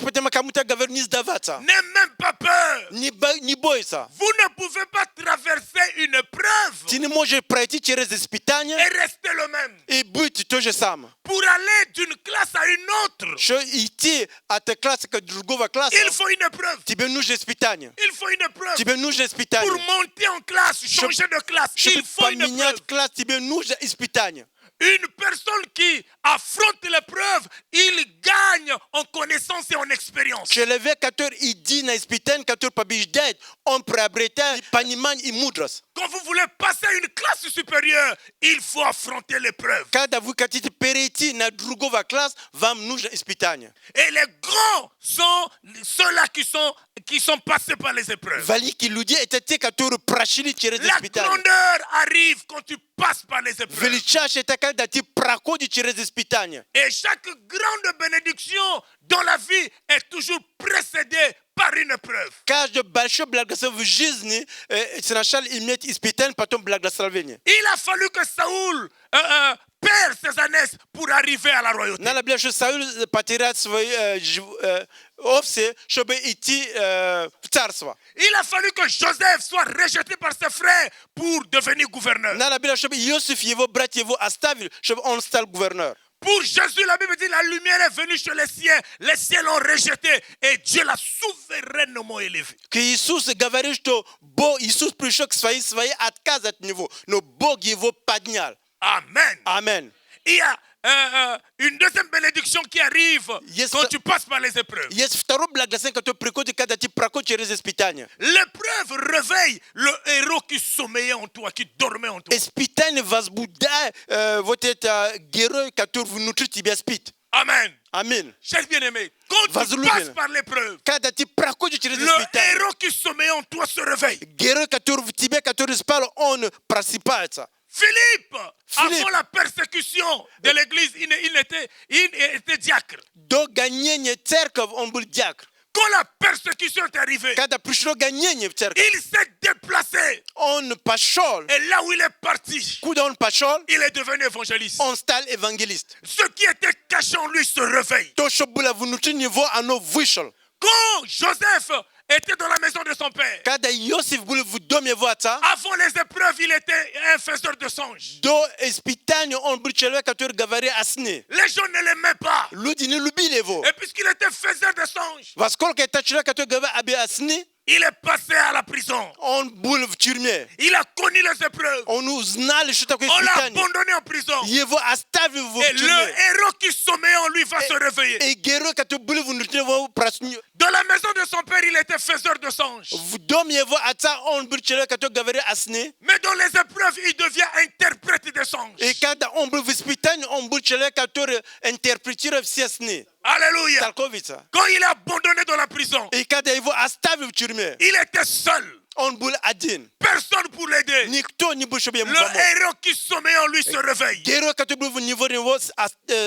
même pas peur. Vous ne pouvez pas traverser faire une épreuve Tini može prойти через испытание et rester le même. и быть то же самое. Pour aller d'une classe à une autre, Что идти от класса к другого класса, il faut une épreuve. тебе нужно испытание. Il faut une épreuve. Тебе нужно испытание. Pour monter en classe, changer de classe, Чтобы il faut une épreuve. поменять класс, тебе нужно испытание. Une personne qui affronte l'épreuve, il gagne en connaissance et en expérience. Человек, который идет на испытание, который побеждает, он приобретает понимание и мудрость. Quand vous voulez passer à une classe supérieure, il faut affronter l'épreuve. Когда вы хотите перейти на другого класса, вам нужно испытание. Et les grands sont ceux-là qui sont passés par les épreuves. Великие люди — это те, которые прошли через La испытание. grandeur arrive quand tu passes par les épreuves. Величайшее — это когда ты проходишь через испытание. Et chaque grande bénédiction dans la vie est toujours précédée par une épreuve. Каждое большое благословение в жизни сначала имеет испытание, потом благословение. Il a fallu que Saoul perd ses ânesses pour arriver à la royauté. Надо было, что Саул потеряет свои овцы, чтобы идти в царство. Il a fallu que Joseph soit rejeté par ses frères pour devenir gouverneur. Надо было, чтобы Иосиф, его братья его оставили, чтобы он стал гувернером. Pour Jésus, la Bible dit la lumière est venue chez les cieux l'ont rejeté et Dieu l'a souverainement élevé. К Иисусу говорит, что Бог, Иисус пришел к своей отказ от него, но Бог его поднял. Amen. Amen. Il y a une deuxième bénédiction qui arrive quand tu passes par les épreuves. Есть второе благословение, которое приходит, когда ты проходишь через испытание. L'épreuve réveille le héros qui sommeillait en toi, qui dormait en toi. Испытание возбуждает вот это герой, который внутри тебя спит. Amen. Аминь. Chers bien-aimés, quand tu passes par l'épreuve, Когда ты проходишь через le испытание, héros qui sommeillait en toi se réveille. герой, который в тебе, который спал, он просыпается. Philippe, avant la persécution de l'église, il était diacre. До гонения церковь он был диакр. Quand la persécution est arrivée, Когда пришло гонение в церковь, il s'est déplacé. он пошел. Et là où il est parti, Куда он пошел? il est devenu évangéliste. Он стал евангелист. Ce qui était caché en lui se réveille. То, что было внутри него, оно вышло. Quand Joseph était dans la maison de son père, Когда Иосиф был в доме его отца, avant les épreuves, il était un faiseur de songes. до испытания он был человек, который говорил о сне. Les gens ne l'aimaient pas. Люди не любили его. Et puisqu'il était faiseur de songes, Поскольку это человек, который говорил о сне, il est passé à la prison. он был в тюрьме. Il a connu les épreuves. Он узнал, что такое On l'a испытание. abandonné en prison. Его оставили в Et le тюрьме. héros qui sommeillait en lui va se réveiller. И герой, который был внутри него, проснется. Dans la maison de son père, il était faiseur de songes. В доме его отца он был человек, который говорил о сне. Mais dans les épreuves, il devient interprète des songes. И когда он был в испытании, он был человек, который интерпретировал все сны. Alléluia. Толковица. Quand il est abandonné dans la prison, И когда его оставили в тюрьме, il était seul. он был один. Personne pour l'aider. Никто не был, чтобы ему Le помочь. héros qui sommeille en lui se réveille. Герой, который был в него,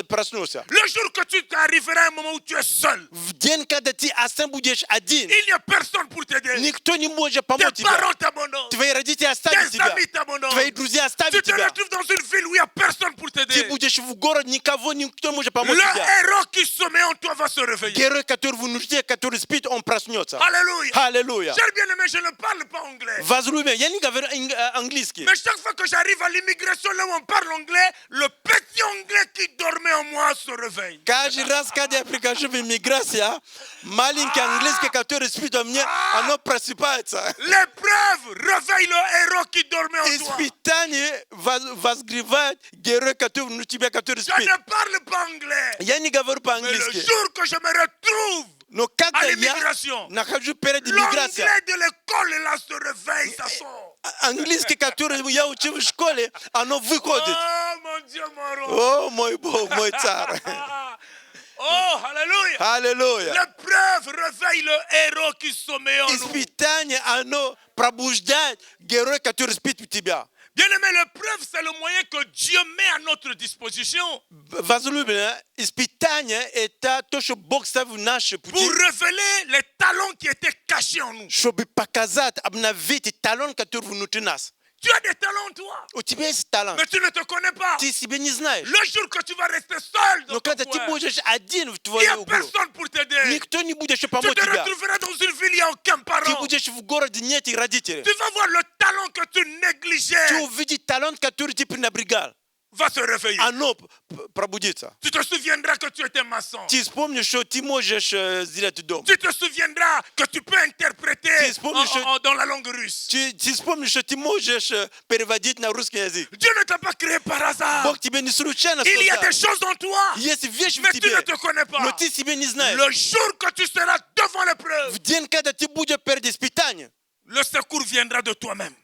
проснулся. Le jour que tu arriveras à un moment où tu es seul, В день, когда ты сам будешь один, il n'y a personne pour t'aider. никто не может помочь Tes тебе. parents t'abandonnent. Твои родители оставят Tes тебя. amis t'abandonnent. Твои друзья Tu оставят te тебя. retrouves dans une ville où il n'y a personne pour Ты t'aider. будешь в городе, никто не может помочь Le тебе. héros qui sommeille en toi va se réveiller. Герой, который внутри, который спит, он проснется. Alléluia. Аллилуйя. Cher bien-aimé, je ne parle pas anglais. Возлюбленный, я не говорю английский. Mais chaque fois que j'arrive à l'immigration, là où on parle anglais, le petit anglais qui dormait en moi se réveille. Каждый раз, когда я прихожу в иммиграцию, маленький английский, который спит во мне, оно просыпается. L'épreuve réveille le héros qui dormait en toi. Испытание возгревает героя, который внутри тебя, который Je спит. ne parle pas anglais. Я не говорю Mais le по-английски. jour que je me retrouve Но когда à я l'immigration, нахожусь перед иммиграцией, l'anglais de l'école là se réveille, ça sort. английский, который я учил в школе, оно выходит. Oh mon Dieu, mon roi. О, мой Бог, мой царь. Oh, alléluia. Аллилуйя. L'épreuve réveille le héros qui sommeille en nous. Испытание, оно пробуждает героя, который спит в тебя. Bien-aimé, l'épreuve, c'est le moyen que Dieu met à notre disposition Возлюбленные, испытание – это то, что Бог ставит в наши pour пути, révéler les talents qui étaient cachés en nous. чтобы показать, обновить талант, который внутри нас. Tu as des talents en toi. Mais tu ne te connais pas. Le jour que tu vas rester seul dans ton coin, il n'y a personne pour t'aider. Tu te retrouveras dans une ville, il n'y a aucun parent. Tu vas voir le talent que tu négligeais va se réveiller. Tu te souviendras que tu étais maçon. Tu te souviendras que tu peux interpréter dans la langue russe. Dieu ne t'a pas créé par hasard. Il y a des choses en toi, mais tu ne te connais pas. Le jour que tu seras devant l'épreuve, le secours viendra de toi-même.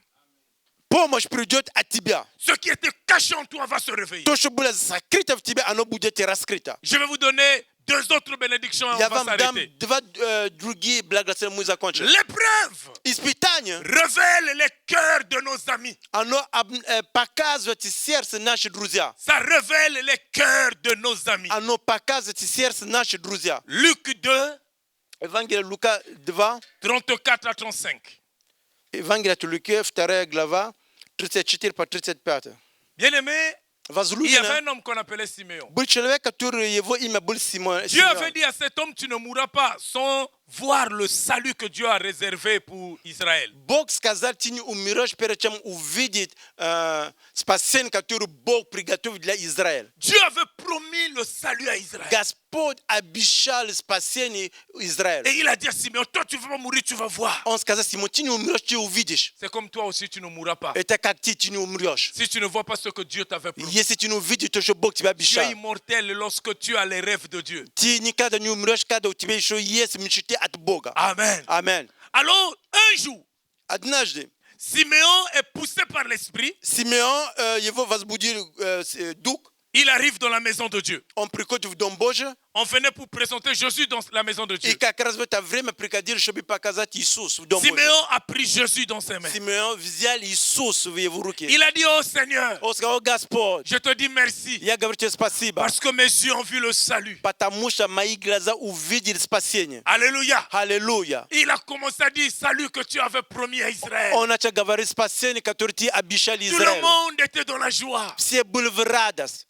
Ce qui était caché en toi va se réveiller. Je vais vous donner 2 autres bénédictions et on va s'arrêter. L'épreuve révèle les cœurs de nos amis. Ça révèle les cœurs de nos amis. Luc 2, 34 à 35. Bien-aimé, il y avait un homme qu'on appelait Siméon. Dieu avait dit à cet homme, tu ne mourras pas sans voir le salut que Dieu a réservé pour Israël. Dieu avait promis le salut à Israël. Et il a dit à Siméon, toi tu ne vas pas mourir, tu vas voir. C'est comme toi aussi, tu ne mourras pas. Si tu ne vois pas ce que Dieu t'avait promis. Tu es immortel lorsque tu as les rêves de Dieu. Amen. Amen. Alors, un jour, Siméon est poussé par l'esprit. Il arrive dans la maison de Dieu. On venait pour présenter Jésus dans la maison de Dieu. Siméon a pris Jésus dans ses mains. Il a dit, oh Seigneur, je te dis merci parce que mes yeux ont vu le salut. Alléluia. Il a commencé à dire, salut que tu avais promis à Israël. Tout le monde était dans la joie.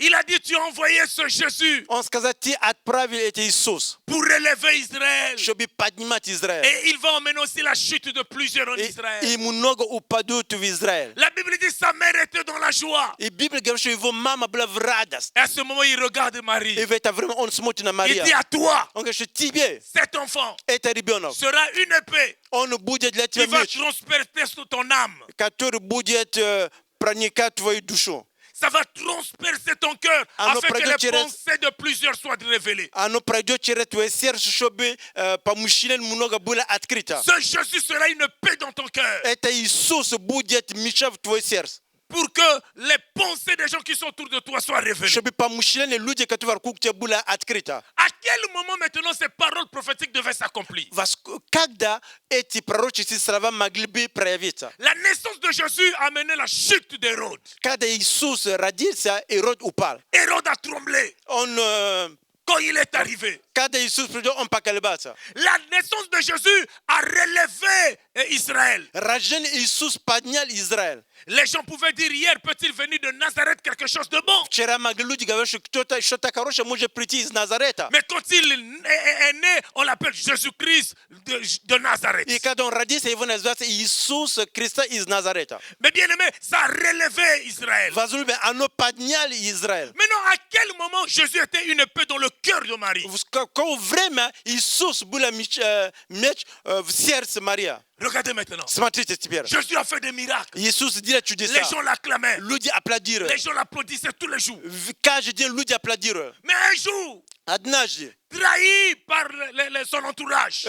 Il a dit, tu as envoyé ce Jésus pour relever Israël. Et il va emmener aussi la chute de plusieurs en Israël. La Bible dit sa mère était dans la joie. Et à ce moment, il regarde Marie. Il dit à toi, cet enfant sera une épée qui va transpercer ton âme. Ça va transpercer ton cœur afin que les pensées de plusieurs soient révélées. Ce Jésus sera une paix dans ton cœur. Pour que les pensées des gens qui sont autour de toi soient révélées. À quel moment maintenant ces paroles prophétiques devaient s'accomplir? La naissance de Jésus a amené la chute d'Hérode. Hérode a tremblé quand il est arrivé. La naissance de Jésus a relevé Israël. Les gens pouvaient dire, hier peut-il venir de Nazareth quelque chose de bon. Mais quand il est né, on l'appelle Jésus-Christ de Nazareth. Mais bien aimé, ça a relevé Israël. Maintenant, à quel moment Jésus était une paix dans le cœur de Marie? Regardez maintenant. Jésus a fait des miracles. Les gens l'acclamaient. Les gens l'applaudissaient tous les jours. Mais un jour, trahi par son entourage,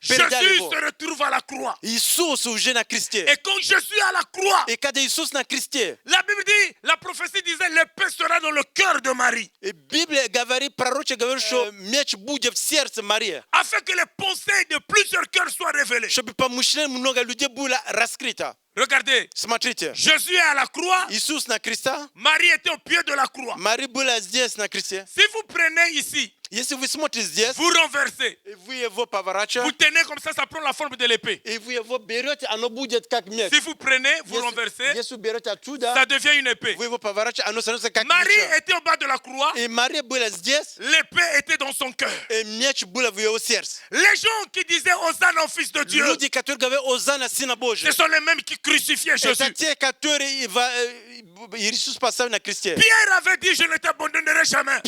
Jésus se retrouve à la croix. Et quand Jésus est à la croix, la Bible dit, la prophétie disait, l'épée sera dans le cœur de Marie. Afin que les pensées de plusieurs cœurs soient révélées. Regardez, Jésus est à la croix, Marie était au pied de la croix. Si vous prenez ici Если вы смотрите здесь, vous renversez. вы его поворачиваете, Vous tenez comme ça prend la forme de l'épée. и вы его берете, оно будет как меч. Si vous prenez, vous renversez, Если берете оттуда, ça devient une épée. вы его поворачиваете, оно становится как Marie меч. était au bas de la croix, И Мария была здесь, l'épée était dans son cœur. и меч был в ее сердце. Les gens qui disaient Hosanna au Fils de Dieu, Люди, которые говорят Озанна Сына Божия, ce sont les mêmes qui crucifiaient это Jésus. те, которые Иисус поставил на кресте. Pierre avait dit, je ne t'abandonnerai jamais.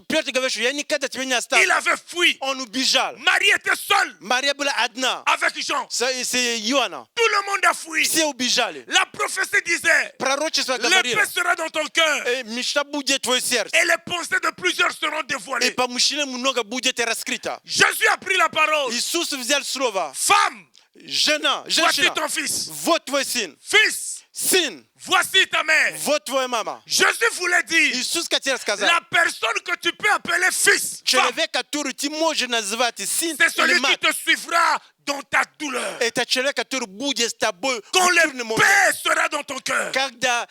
Петр говорит, что я никогда тебя не оставлю. Il avait fui. Он убежал. Marie était seule Мария была одна avec Jean. с Иоанном. Tout le monde a fui. Все убежали. La prophétie disait, Пророчество говорило, l'épée sera dans ton cœur мечта будет твое сердце. et les pensées de plusieurs seront И dévoilées. помышление много будет раскрыто. Jésus a pris la parole. Иисус взял слово. Femme, Жена, voici женщина, ton fils. вот твой сын. Fils, Сын, voici ta mère. вот твоя мама. Jésus voulait dire, Иисус хотел сказать, la personne que tu peux appeler fils, femme, человек, который ты можешь назвать сын c'est или celui qui мать, te suivra dans ta douleur. это человек, который будет с тобой в Quand трудный момент. l'épée sera dans ton cœur. Когда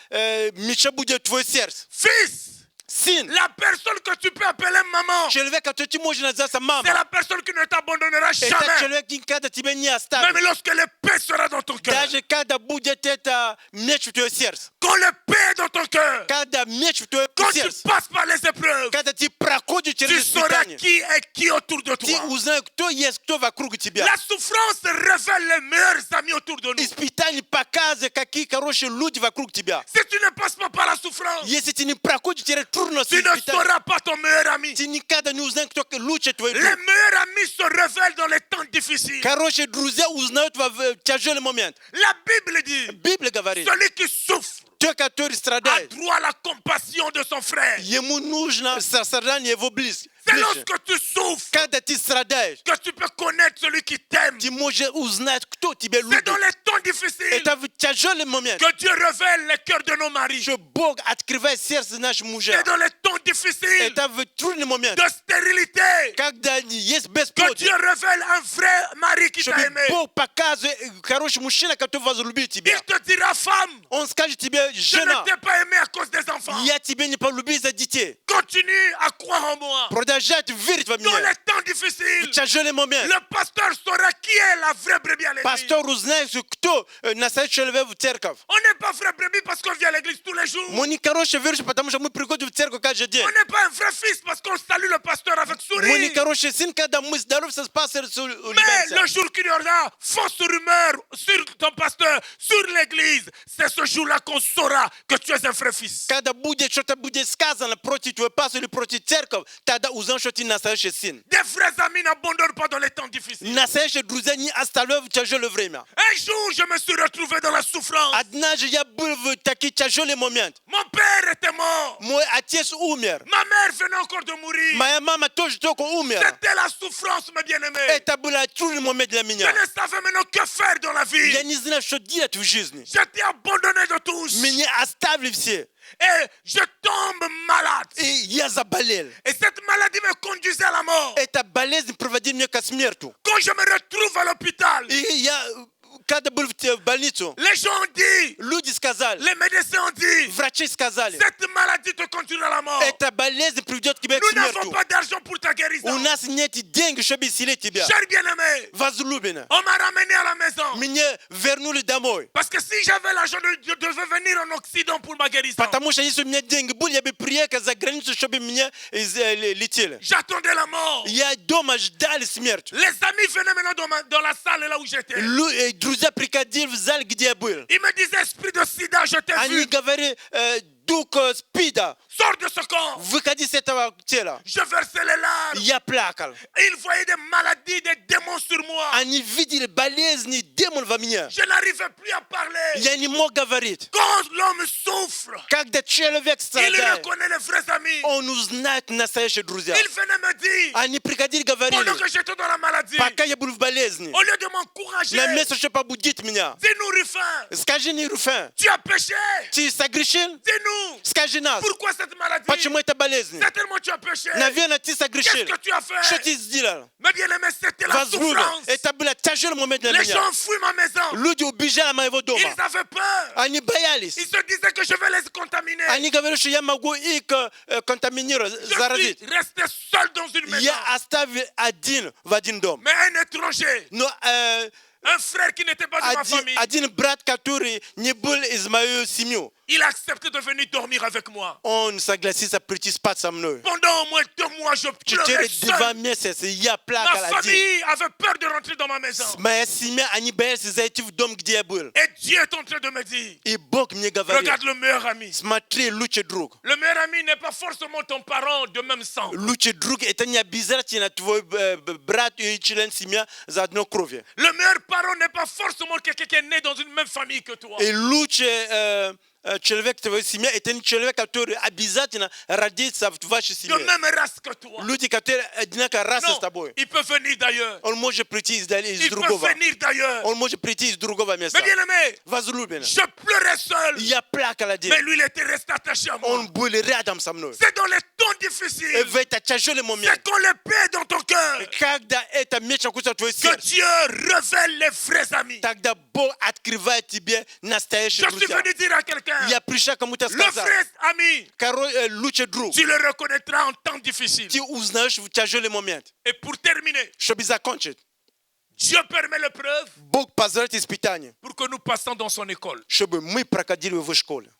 мечта будет в твое сердце. Fils, Сын, la personne que tu peux appeler maman, человек, который ты можешь назвать c'est мама. la personne qui ne t'abandonnera Это jamais. человек, никогда тебя не Même оставит. lorsque l'épée sera dans ton cœur. Даже когда будет это меч в твое сердце. Quand l'épée est dans ton cœur. Когда меч в твое Quand tu сердце. passes par les épreuves, Когда ты проходишь tu через sauras испытания. qui est qui autour de Ты toi. узнаешь, кто есть, кто вокруг тебя. La souffrance révèle les meilleurs amis autour de nous. Испытания показывают, какие хорошие люди вокруг тебя. Si tu ne passes pas par la souffrance, Если ты не проходишь через трудности, tu ne sauras pas ton meilleur ami. ты никогда не узнаешь, кто лучше твой Les друг. meilleurs amis se révèlent dans les temps difficiles. Хорошие друзья узнают в тяжелый момент. La Bible dit, Библия говорит, celui qui souffre те, которые a страдают, droit à la compassion de son frère. ему нужно сострадание его близких. C'est lorsque tu souffres Когда ты страдаешь, que tu peux connaître celui qui t'aime. ты можешь узнать, кто тебя C'est любит. dans les temps difficiles Это в тяжелый момент, que Dieu révèle les cœurs de nos maris. что Бог открывает сердце наших мужей. C'est dans les temps difficiles Это в трудный момент, de stérilité когда есть que бесплодие, Dieu révèle un vrai mari qui t'a чтобы aimé. Бог показывает хороший мужчина, который возлюбил тебя. Il te dira, femme, Он скажет тебе, je ne жена, t'ai pas aimé à cause des enfants. я тебя не полюбил за детей. Continue à croire en moi. Продолжать верить во Dans меня. les temps В difficiles, тяжелый момент le pasteur saura qui est la vraie brebis à l'église. пастор узнает, кто настоящий человек в церковь. On n'est pas vrai brebis parce qu'on vient à l'église tous les jours. Мы не хорошие верующие, потому что мы приходим в церковь каждый день. On n'est pas un vrai fils parce qu'on salue le pasteur avec Мы не sourire. хороший сын, когда мы здороваемся с пастором. Mais le jour qu'il y aura fausse rumeur sur ton pasteur, sur l'église, c'est ce jour-là qu'on saura que tu es un vrai fils. Когда будет что-то будет сказано против твоего пастора или против церкви, тогда узнаешь, что ты настоящий сын. Des vrais amis n'abandonnent pas dans les temps difficiles. Настоящие друзья не оставляют в тяжелое время. Un jour, je me suis retrouvé dans la souffrance. Однажды я был в такие тяжелые моменты. Mon père était mort. Мой отец умер. Ma mère venait encore de mourir. Моя мама тоже только умерла. C'était la souffrance, mes bien-aimés. Это был трудный момент для Je меня. ne savais maintenant que faire dans la vie. Я не знаю, что делать в жизни. J'étais abandonné de tous. Меня оставили все. Et je tombe malade. И я заболел. Et cette maladie me conduisait à la mort. Эта болезнь приводила меня к смерти. Quand je me retrouve à l'hôpital, И я, когда был в больницу, les gens ont dit, люди сказали, les médecins ont dit, врачи сказали, cette maladie te conduira à la mort. эта болезнь приведет тебя к Nous n'avons смерти. pas d'argent pour ta guérison. У нас нет денег, чтобы исцелить тебя. Cher bien-aimé, Возлюбленная, on m'a ramené à la maison. меня вернули домой. Parce que si j'avais l'argent, je devais venir en Occident pour ma guérison. Потому что если у меня деньги были, я бы приехал за границу, чтобы меня летели. J'attendais la mort. Я дома ждали смерть. Les amis venaient maintenant dans la salle là où j'étais. Друзья приходили в зал, где я был. Ils me disaient, esprit de sida, je t'ai Они vu. говорили, дух СПИДа, Sors de ce corps. выходи с этого тела. Je versais les larmes. Я плакал. Ils voyaient des maladies, des démons sur moi. Они видели болезни, демон во мне. Je n'arrivais plus à parler. Я не мог говорить. Quand l'homme souffre, Когда человек il страдает, reconnaît les vrais amis. он узнает настоящих друзей. Il venait me dire, Они приходили, говорили, pendant que j'étais dans la maladie, пока я был в болезни, au lieu de m'encourager, на место, чтобы побудить меня. dis-nous, Rufin, Скажи мне, Руфен, tu as péché. ты согрешил? Dis-nous, genou. Скажи-нас, Pourquoi cette maladie? почему эта болезнь? Certainement tu as péché. Наверное, ты Qu'est-ce согрешил. que tu as fait? Что ты сделал? Mais bien aimé, c'était la Возлюбил. souffrance. Это было тяжелый момент для Les меня. gens fuient ma maison. Люди убежали от моего дома. Ils avaient peur. Они боялись. Ils se disaient que je vais les contaminer. Они говорили, что я могу их контаминировать, Je заразить. suis resté seul dans une maison. Я оставил один в один дом. Mais un étranger, Но un frère qui n'était pas de ma famille, один брат, который не был из моей семьи, il a accepté de venir dormir avec moi. он согласился прийти спать со мной. Pendant au moins 2 mois, je pleurais 4 seul. месяца я Ma плакал один. famille avait peur de rentrer dans ma maison. Моя семья, они боялись зайти в дом, где я был. Et Dieu est en train de me dire, И Бог мне говорит, regarde le meilleur ami. смотри, лучший друг. Le meilleur ami n'est pas forcément ton parent de même sang. Лучший друг это не обязательно твой брат и член семьи за одной крови. Le meilleur parent n'est pas forcément quelqu'un qui est né dans une même famille que toi. И лучший человек твоей семьи это не человек, который обязательно родится в вашей De семье. même race que toi. Люди, которые одинаково раса Non, с тобой. il peut venir d'ailleurs. Он может прийти из Il peut другого. venir d'ailleurs. Он может прийти из другого места. Mais bien aimé, Возлюбленный. je pleurais seul. Я плакал один. Mais lui, il était resté attaché à moi. Он был рядом со мной. C'est dans les temps И difficiles. в этот тяжелый момент, C'est quand l'épée est dans ton cœur когда это меч окутает твое que сердце, Dieu révèle les vrais amis. тогда Бог открывает тебе настоящие Je suis друзья. venu dire à quelqu'un, Я пришел кому-то le сказать, vrai ami, лучший друг, tu le reconnaîtras en temps difficile. ты узнаешь в тяжелый момент. Et pour terminer, Чтобы закончить, Dieu permet l'épreuve Бог позволяет испытания, pour que nous passions dans son école. чтобы мы проходили в школе.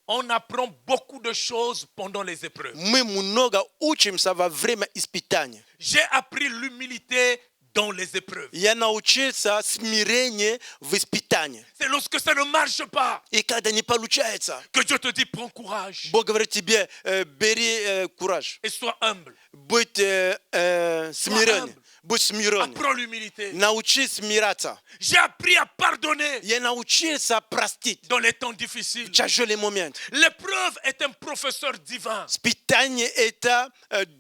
On apprend beaucoup de choses pendant les épreuves. Мы много учимся во время испытаний. J'ai appris l'humilité dans les épreuves. Я научился смирению в испытании. C'est lorsque ça ne marche pas И когда не получается, que Dieu te dit prends courage Бог говорит тебе, бери кураж, et sois humble. будь смиренный, будь смиренный. Apprends l'humilité. Научись смиряться. J'ai appris à pardonner Я научился простить dans les temps difficiles. в тяжелый момент. L'épreuve est un professeur divin. Испытание – это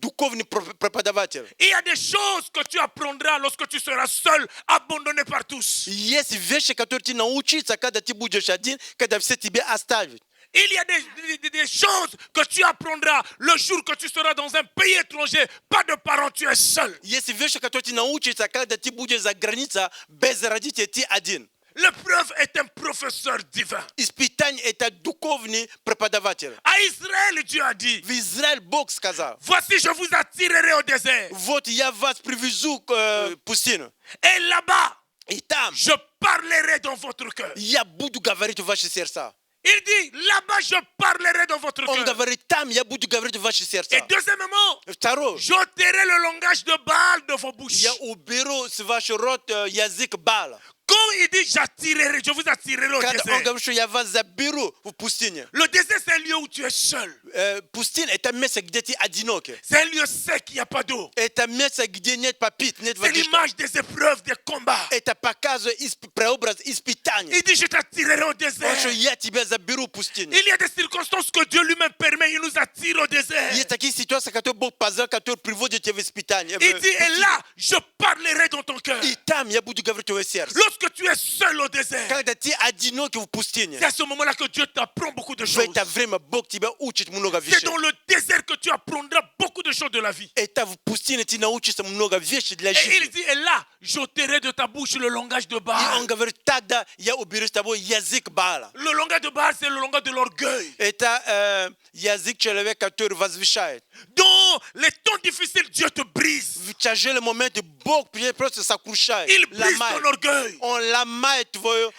духовный преподаватель. Il y a des choses que tu apprendras lorsque tu seras seul, abandonné par tous. Есть вещи, которые ты научишься, когда ты будешь один, когда все тебя оставят. Il y a des choses que tu apprendras le jour que tu seras dans un pays étranger, pas de parents, tu es seul. Есть вещи, которые ты научишься, когда ты будешь за границей, без родителей, ты один. L'épreuve est un professeur divin. Испытание – это духовный преподаватель. À Israël, Dieu a dit, В Израиль Бог сказал, voici, je vous attirerai au désert. вот я вас привезу к пустыне. Et là-bas, И там je parlerai dans votre cœur. я буду говорить в ваши сердца. Il dit, là-bas, je parlerai dans votre Он cœur. говорит, там я буду говорить в ваши сердца. Et deuxièmement, Второе, j'ôterai le langage de Baal de vos bouches. я уберу с вашего рота язык Баала. Quand il dit j'attirerai, je vous attirerai au Когда он désert. говорит, что я вас заберу в пустыне. Le désert, c'est un lieu où tu es seul. Пустыня – это место, где ты одинокий. C'est un lieu sec, il n'y a pas d'eau. Это место, где нет попит, нет C'est воды. l'image des épreuves, des combats. Это показывает прообраз испытаний. Il dit je t'attirerai au Он désert. что я тебя заберу в пустыню. Il y a des circonstances que Dieu lui-même permet, il nous attire au désert. Есть такие ситуации, которые Бог позвал, которые приводят тебя в испытание. Il dit, et là, je parlerai dans ton cœur. И там я буду говорить в твое сердце. Lorsque tu es seul au désert, Когда ты одинокий в пустыне, c'est à ce moment-là que Dieu t'apprend beaucoup de в choses. это время Бог тебя учит много C'est вещей. dans le désert que tu apprendras beaucoup de choses de la vie. Это в пустыне ты научишься много вещей для Et il жизни. dit, et là, j'ôterai de ta bouche le langage de И Baal. он говорит, тогда я уберу с тобой язык Баала. Le langage de Baal, c'est le langage de l'orgueil. Это язык человека, который возвышает. Dans les temps difficiles, Dieu te brise. В тяжелый момент Бог просто сокрушает, Il brise ton ломает. orgueil. Он ломает твою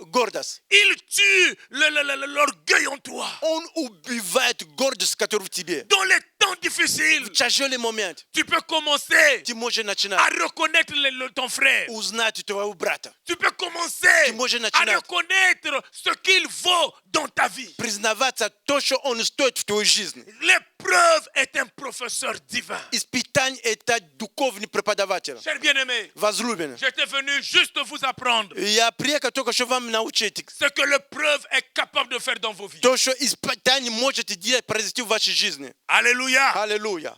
гордость. Il tue l'orgueil en toi. Он убивает гордость, которая в тебе. Dans les temps difficiles, В тяжелый момент tu peux commencer ты можешь à начинать reconnaître ton frère. узнать твоего брата. Tu peux commencer Ты можешь à начинать reconnaître ce qu'il vaut dans ta vie. признаваться то, что он стоит в твоей жизни. L'épreuve est un professeur divin. Испытание – это духовный преподаватель. Chers bien-aimés, Возлюбленный. j'étais venu juste vous apprendre Я приехал только, чтобы вам научить. ce que l'épreuve est capable de faire dans vos vies. То, что испытание может делать, произойти в вашей жизни. Alléluia. Аллилуйя.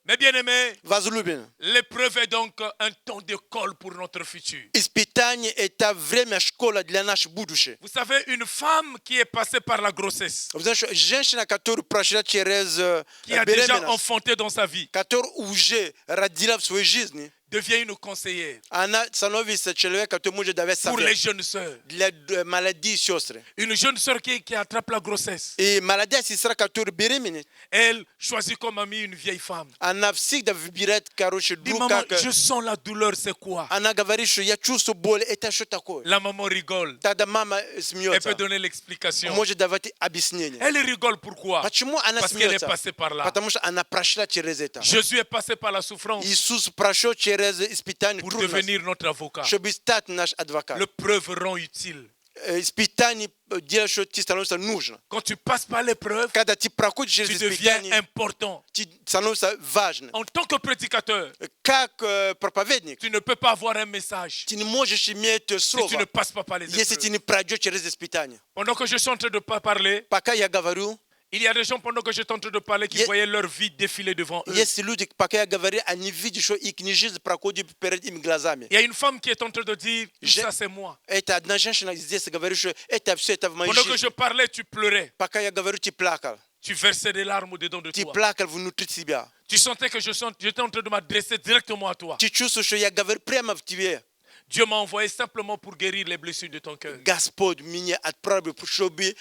Mes bien-aimés, Возлюбленные, l'épreuve est donc un temps d'école pour notre futur. испытание – это время школа для нашего будущего. Vous savez, une femme qui est passée par la grossesse, Вы знаете, женщина, которая прошла через qui a déjà беременность, enfanté dans sa vie, которая уже родила в своей жизни, devient une conseillère она становится человеком, который может давать pour les совет jeunes sœurs. для молодых сестр. Une jeune sœur qui attrape la grossesse, И молодая сестра, которая беременна, elle choisit comme amie une vieille femme. она всегда выбирает, короче, Dis, друг, maman, как... je sens la douleur, c'est quoi? Она говорит, что я чувствую боль, это что такое? La maman rigole. Тогда мама Elle смеется, peut donner l'explication. может давать объяснение. Elle rigole pourquoi? Почему она Parce qu'elle est смеется? passée par là. Потому что она прошла через это. Jésus est passé par la souffrance Иисус прошел через испытание pour трудности, devenir notre avocat. чтобы стать наш адвокат. L'épreuve rend utile. Испытание делает, что ты становишься нужен. Quand tu passes par l'épreuve, Когда ты проходишь через tu deviens испытание, important. ты становишься важным. En tant que prédicateur, Как проповедник, tu ne peux pas avoir un message ты не можешь иметь si tu ne слова, passes pas par les если ты épreuves. не пройдешь через испытание. Pendant que je suis en train de parler, Пока я говорю, il y a des gens pendant que j'étais en train de parler qui Ye- voyaient leur vie défiler devant eux. есть люди, пока я говорю, они видят, что их жизнь проходит перед их глазами. Il y a une femme qui est en train de dire, Je- ça c'est moi. Это одна женщина здесь говорит, что это все это в моей Pendant que je жизни. parlais, tu pleurais. Пока я говорю, ты плакал. Tu versais des larmes au-dedans de Ты toi. плакал внутри себя. Tu sentais que j'étais en train de m'adresser directement à toi. Ты чувствуешь, что я говорю прямо в тебе. Dieu m'a envoyé simplement pour guérir les blessures de ton cœur. Господь меня отправил, чтобы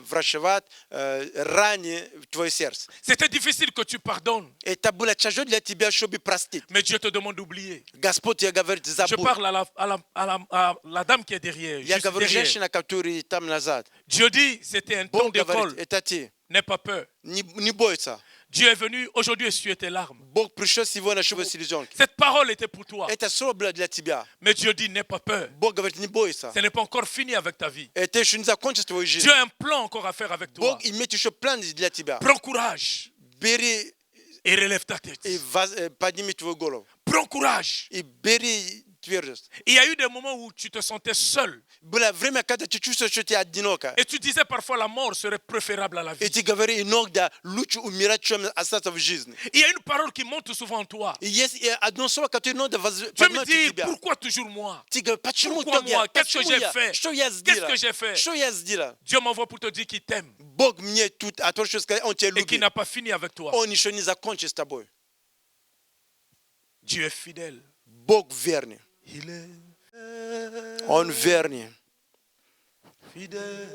врачевать раны в твое сердце. C'était difficile que tu pardonnes, Это было тяжело для тебя, чтобы простить. mais Dieu te demande d'oublier. Господь тебе говорит, Je забудь. parle à la dame qui est derrière. Я Juste говорю, derrière. женщина, которая там назад. Dieu dit, c'était un temps Бог d'école. говорит, это ты. N'aie pas peur. Не бойся. Dieu est venu aujourd'hui essuyer tes larmes. Бог пришел сегодня, чтобы слезонки. Cette parole était pour toi. Это слово было для тебя. Mais Dieu dit, n'aie pas peur. Бог говорит, не бойся. Ce n'est pas encore fini avec ta vie. Это еще не закончится твою жизнь. Dieu a un plan encore à faire avec toi. Бог имеет еще план для тебя. Prends courage Бери et relève ta tête. и подними твою голову. Prends courage. И бери твердость. Il y a eu des moments où tu te sentais seul. Было время, когда ты чувствуешь, что ты одинока. Et tu disais parfois la mort serait préférable à la И vie. ты говоришь, иногда лучше умирать, чем остаться в жизни. Il y a une parole qui monte souvent en toi. И есть одно слово, которое надо Tu me поднимать dis, тебя. pourquoi toujours moi? Ты говоришь, почему Pourquoi только я? moi? Qu'est-ce que Почему j'ai я? fait? Что я Qu'est-ce сделал? que j'ai fait? Что я сделал? Dieu m'envoie pour te dire qu'il t'aime Бог мне тут отворил, сказать, Он тебя et qu'il любит. n'a pas fini avec toi. Он еще не закончил с тобой. Dieu est fidèle. Бог верный. Il est Он верный. fidèle.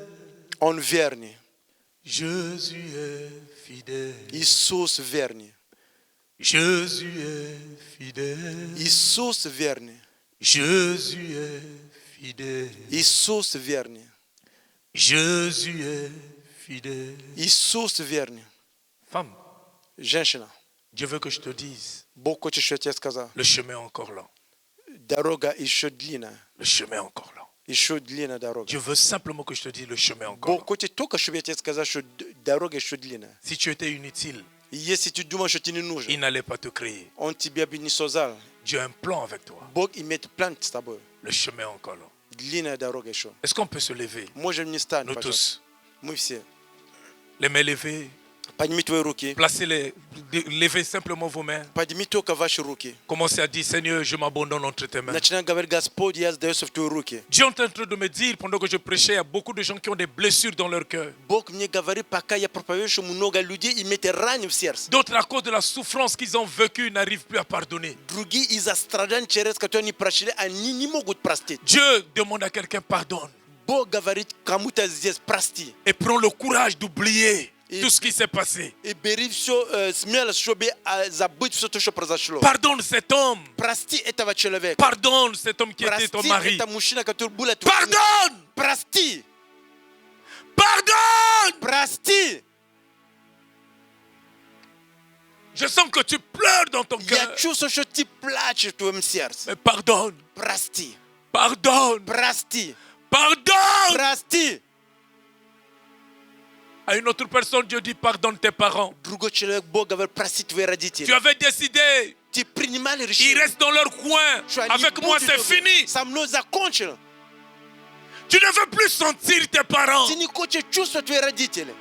Он верный. Jésus est fidèle. Иисус верный. Jésus est fidèle. Иисус верный. Jésus est fidèle. Иисус верный. Jésus est fidèle. Иисус верный. Femme, Женщина, Dieu veut que je te dise, Бог хочет, что я тебе сказал. le chemin est encore long. Дорога еще длинная. Le chemin est encore long. Еще длинная дорога. Dieu veut simplement que je te dise, le chemin est encore long. Бог хочет только, чтобы я тебе сказал, что дорога еще длинная. Si tu étais inutile, И если ты думаешь, что ты не нужен, il n'allait pas te créer. Он тебя бы не создал. Dieu a un plan avec toi. Бог имеет план с тобой. Le chemin est encore long. Длинная дорога еще. Est-ce qu'on peut se lever, Можем не стать, nous пожалуйста. tous, Мы все. les mains levées, Подними твои руки. levez simplement vos mains. Подними только ваши руки. Commencez à dire, Seigneur, je m'abandonne entre tes mains. Начинай говорить, Господь, я сдаюсь в твои руки. Dieu est en train de me dire, pendant que je prêchais, il y a beaucoup de gens qui ont des blessures dans leur cœur. Бог мне говорит, пока я проповедую, что много людей имеют раны в сердце. D'autres, à cause de la souffrance qu'ils ont vécue, n'arrivent plus à pardonner. Другие из-за страданий, через которые они прошли, они не могут простить. Dieu demande à quelqu'un pardonne Бог говорит кому-то здесь, прости. et prends le courage d'oublier tout ce qui s'est passé. И бери все смело, чтобы забыть все то, что произошло. Pardonne cet homme. Прости этого человека. Pardonne cet homme qui était ton Прости mari. это мужчина, который был твоим. Pardonne. Прости. Pardonne. Прости. Je sens que tu pleures dans ton Я cœur. чувствую, что ты плачешь в твоем сердце. Mais pardonne. Прости. Pardonne. Прости. Pardonne. Прости. À une autre personne, Dieu dit pardonne tes parents. Другой человек, Бог говорит, прости твои родители. Tu avais décidé, Ты принимали ils решение. restent dans leur coin. Что они Avec moi, будут c'est fini. со мной закончено. Tu ne veux plus sentir tes parents. Ты не хочешь чувствовать твои родители.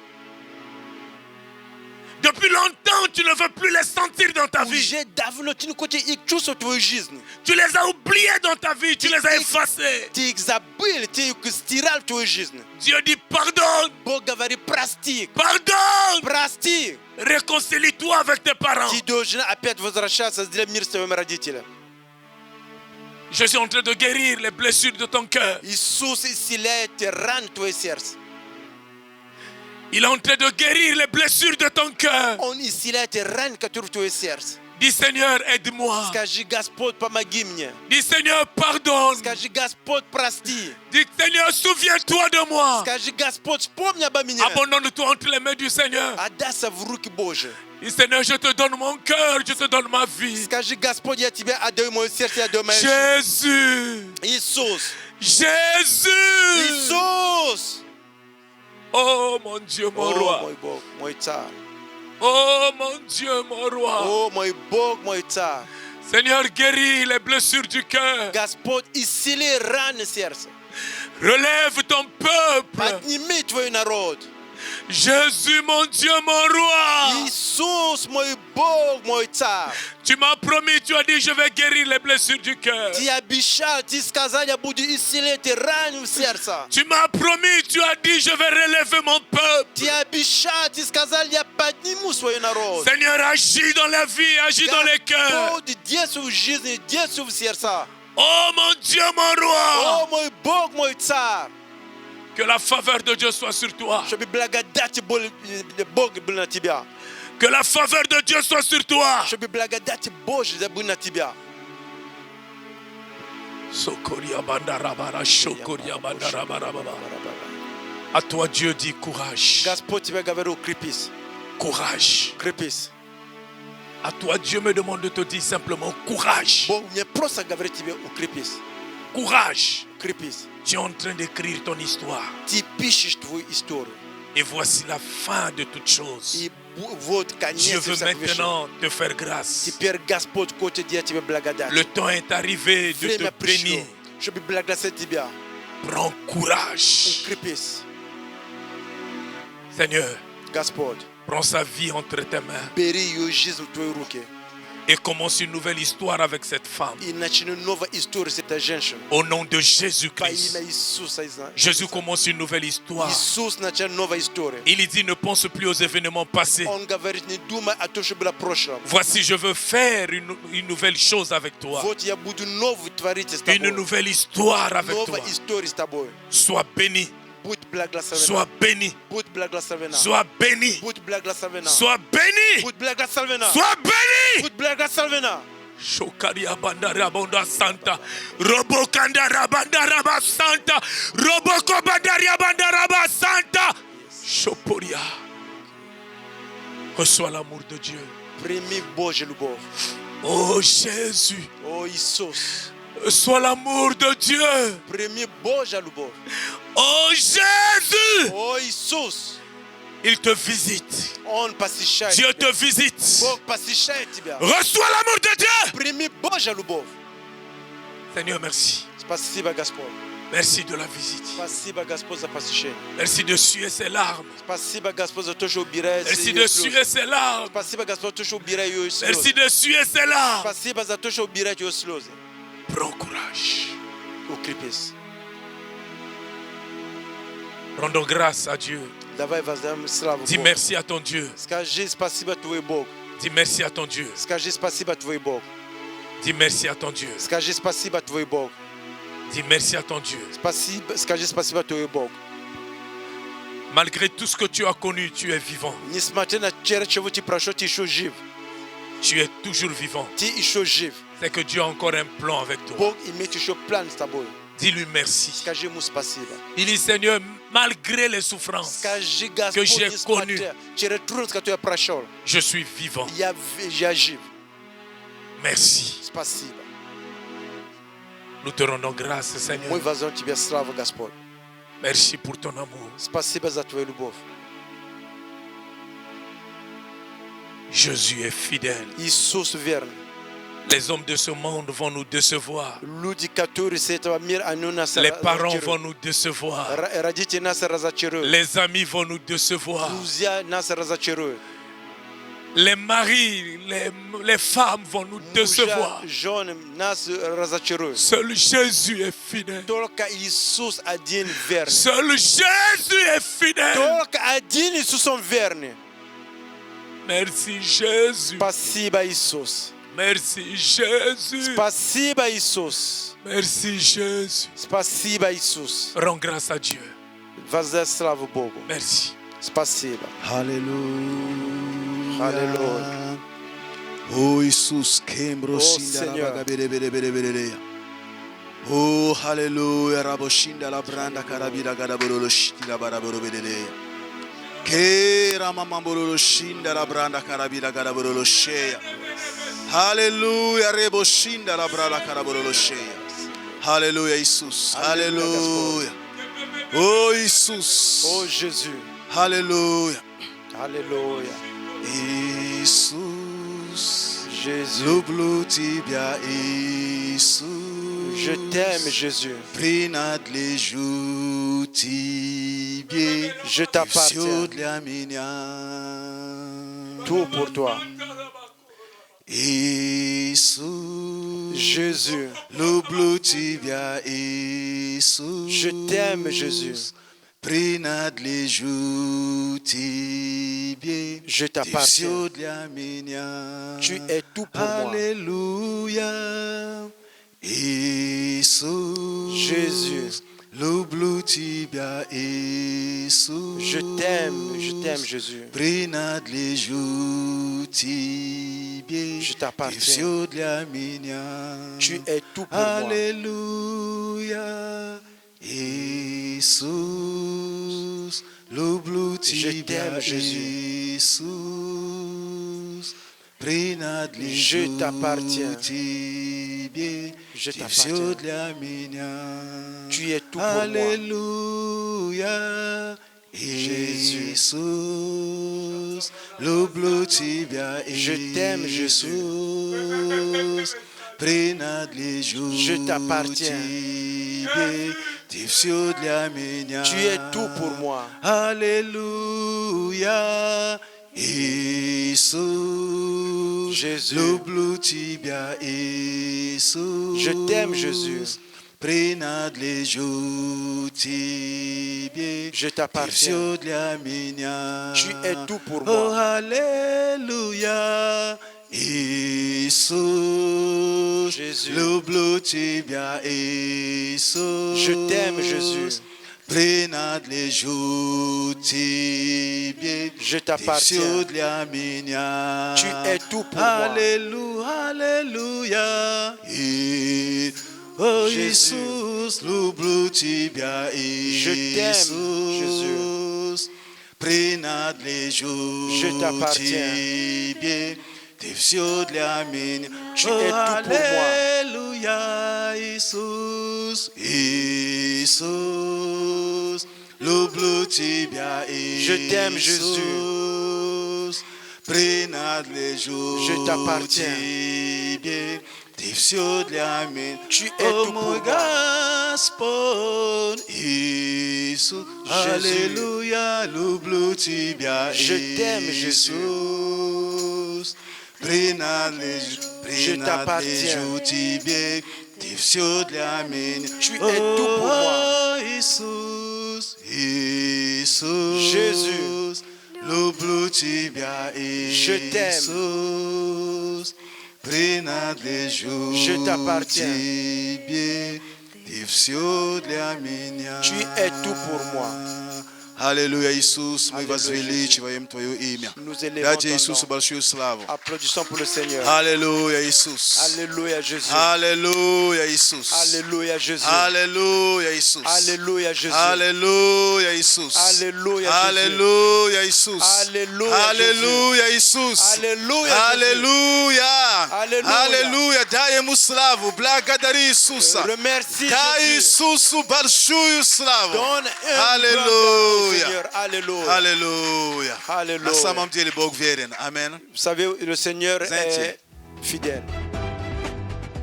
Depuis longtemps, tu ne veux plus les sentir dans ta vie. Уже давно ты не хочешь их чувствовать в твоей жизни. Tu les as oubliés dans ta vie, tu les as effacés. Ты их забыл, ты их стирал в твоей жизни. Dieu dit pardonne. Бог говорит, прости. Pardonne. Прости. Réconcilie-toi avec tes parents. Ты должен опять возвращаться, сделать мир с твоими родителями. Je suis en train de guérir les blessures de ton cœur. Иисус исцеляет раны в твое сердце. Il est en train de guérir les blessures de ton cœur. Он исцеляет раны, которые в твое сердце. Dis Seigneur, aide-moi. Скажи, Господь, помоги мне. Dis Seigneur, pardonne. Скажи, Господь, прости. Dis Seigneur, souviens-toi de moi. Скажи, Господь, вспомни обо мне. Abandonne-toi entre les mains du Seigneur. Отдайся в руки Божьи. Dis Seigneur, je te donne mon cœur, je te donne ma vie. Скажи, Господь, я тебе отдаю мое сердце, я отдаю мою жизнь. Jésus. Иисус. Jésus. Иисус. Oh mon Dieu, mon О, roi. мой Бог, мой царь. Oh mon Dieu, mon roi. О, мой Бог, мой царь. Seigneur, guéris les blessures du cœur. Господь, исцели раны сердца. Relève ton peuple. Подними твой народ. Jésus, mon Dieu, mon roi. Иисус, мой Бог, мой царь. Tu m'as promis, tu as dit, je vais guérir les blessures du cœur. Ты обещал, ты сказал, я буду исцелять раны в сердце. Tu m'as promis, tu as dit, je vais relever mon peuple. Ты обещал, ты сказал, я подниму свой народ. Seigneur, agis dans la vie, agis dans les cœurs. Господь, действуй в жизни, действуй в сердца. Oh mon Dieu, mon roi. О, мой Бог, мой царь. Que la faveur de Dieu soit sur toi. Чтобы благодать Бога была на тебя. Que la faveur de Dieu soit sur toi. Чтобы благодать Божья была на тебя. Sokoria bandarabara, shokoria bandarabara. À toi Dieu dit courage. Господь тебе говорил, крепись. Courage. Крепись. À toi Dieu me demande de te dire simplement courage. Бог мне просто говорит тебе, укрепись. Courage. Крепись. Tu es en train d'écrire ton histoire. Ты пишешь твою историю. Et voici la fin de toutes choses. И вот конец Dieu veut всех вещей. maintenant te faire grâce. Теперь Господь хочет делать тебе благодать. Le temps est arrivé de Время te пришло, bénir. чтобы благословить тебя. Prends courage. Укрепись. Seigneur, Господь, prends sa vie entre tes mains бери ее жизнь в твои руки. et commence une nouvelle histoire avec cette femme. И начни новую историю с этой женщиной. Au nom de Во Jésus-Christ. имя Иисуса. Jésus commence une nouvelle histoire. Иисус начал новую историю. Il dit ne pense plus aux événements passés. Он говорит, не думай о том, что было в прошлом. Voici, je veux faire une nouvelle chose avec toi. Вот я буду новую творить с тобой. Une nouvelle histoire avec toi. Новая история с тобой. Sois béni. Будь благословена. Sois béni. Будь благословена. Sois béni. Будь благословена. Sois béni. Будь благословена. Sois béni. Будь благословена. Shokaria bandara bonda santa. Robo kandara bandara ba santa. Robo kobandaria bandara ba santa. Shoporia. Reçois l'amour de Dieu. Прими Божью любовь. Oh Jésus. О, Иисус. Reçois l'amour de Dieu. Прими Божью любовь. Oh Jésus. О, Иисус. Il te visite. Он посещает Dieu тебя. te visite. Бог посещает тебя. Reçois l'amour de Dieu. Прими Божью любовь. Seigneur, merci. Спасибо, Господь. Merci de la visite. Спасибо, Господь, за посещение. Merci de suer ses larmes. Спасибо, Господь, за то, что убираешь Merci ее de слезы. suer ses larmes. Спасибо, Господь, за то, что убираешь ее слезы. Merci de suer ses larmes. Спасибо за то, что убираешь ее слезы. Prends courage. Укрепись. Rendons grâce à Dieu. Давай воздаем славу Dis Богу. merci à ton Dieu. Скажи спасибо твой Бог. Dis merci à ton Dieu. Скажи спасибо твой Бог. Dis merci à ton Dieu. Скажи спасибо твой Бог. Dis merci à ton Dieu. Спасибо, скажи спасибо твой Бог. Malgré tout ce que tu as connu, tu es vivant. Несмотря на те, чего ты прошел, ты еще жив. Tu es toujours vivant. Ты еще жив. C'est que Dieu a encore un plan avec toi. Бог имеет еще план с тобой. Dis-lui merci. Скажи ему спасибо. Il dit Seigneur, malgré les souffrances, Скажи, Господь, j'ai несмотря через трудности, которые я прошел, je suis vivant. я жив. Merci. Спасибо. Nous te rendons grâce, Seigneur. Мы воздаем тебе славу, Господь. Merci pour ton amour. Спасибо за твою любовь. Jésus est fidèle. Иисус верный. Les hommes de ce monde vont nous décevoir. Люди, которые с этого мира, они нас Les parents vont разочаруют. nous décevoir. Родители нас разочаруют. Les amis vont nous décevoir. Друзья нас разочаруют. Les maris, les femmes vont nous décevoir. Seul Jésus est fidèle. Seul Jésus est fidèle. Merci Jésus. Merci Jésus. Merci Jésus. Rends grâce à Dieu. Merci. Alléluia. Alléluia. Oh Isus, Kembro Oh, Shinda Seigneur. la bere. Oh Alléluia, Raboshinda la branda karabira gadaborolo shitila baraboro bedele. Kera mamambolo shinda la branda karabira gadaborolo sheya. Alléluia, Reboshinda la branda karaborolo sheya. Alléluia Isus. Alléluia. Oh Isus. Oh Jésus. Alléluia. Alléluia. Isus. Jésus. Lublu tibia Isus. Je t'aime, Jésus. Prinat le jutibie. Je t'appartiens. Tout pour toi. Isus. Jésus. Lublu tibia Isus. Je t'aime, Jésus. Prinat le jutibie. Je t'appartiens. Tu es tout pour moi. Alléluia. Isus. Jésus. Lublu tibia Isus. Je t'aime, Jésus. Prinat le jutibie. Je t'appartiens. Tu es tout pour moi. Alléluia. Isus. Lublu Je t'aime, tibia Jésus. Isus. Prinat le Je t'appartiens. jutibie. Je t'appartiens. Tu es tout pour moi. Alléluia. Jésus. Isus. Lublu tibia Je t'aime, Jésus. Isus. Prinat le Je t'appartiens. Tu es tout pour moi. Alléluia. Isus. Jésus. Lublu tibia Isus. Je t'aime, Jésus. Prinat le jutibie. Je t'appartiens. Tu es tout pour Oh, moi. Alléluia. Isus. Jésus. Lublu tibia Isus. Je t'aime, Jésus. Prinat le jutibie. Je t'appartiens. Tu es tout pour moi. Alléluia, Alléluia. Oh Jésus. Isus, lublu tibia Je t'aime, Jésus. Prinat le Je t'appartiens. jutibie. Tu es tout pour moi. Alléluia, Isus. Isus. Lublu tibia Je t'aime, Jésus. Prinat le Je t'appartiens. Tu es tout pour moi. Gaspon, Isus. Alléluia, lublu tibia Je t'aime, Jésus. Prinat le Je t'appartiens. jutibie. Tu es tout pour moi. Isus. Isus. Jésus. Lublu tibia Je t'aime. Isus. Prinat le Je t'appartiens. jutibie. Tu es tout pour moi. Haleluya, Isus, Alléluia, mwivazilichi vaye mtwayo imya. Nous élevons Daje ton Isus nom. balshuyo slavo. Applaudissons pour le Seigneur. Haleluya, Isus. Alléluia, Jésus. Haleluya, Isus. Alléluia, Jésus. Haleluya, Isus. Alléluia, Jésus. Haleluya, Isus. Alléluia, Jésus. Haleluya, Isus. Alléluia, Haleluya, Isus. Alléluia, Haleluya. Alléluia. Haleluya. Daye muslavu, blagadari Isusa. Remercie Daye Jésus. Isusu balshuyo slavo. Donne un Hallelujah. grand nom au Seigneur. Alléluia. Haleluya. Alléluia. Nasama mjeli Bog veren. Amen. Vous savez, le Seigneur Zenti. est fidèle.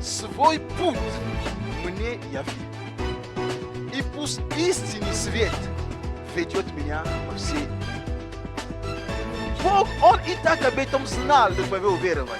Свой путь мне яви. И пусть истинный свет ведет меня по всей fogo on itaka betom sinal de para ver o ver vai.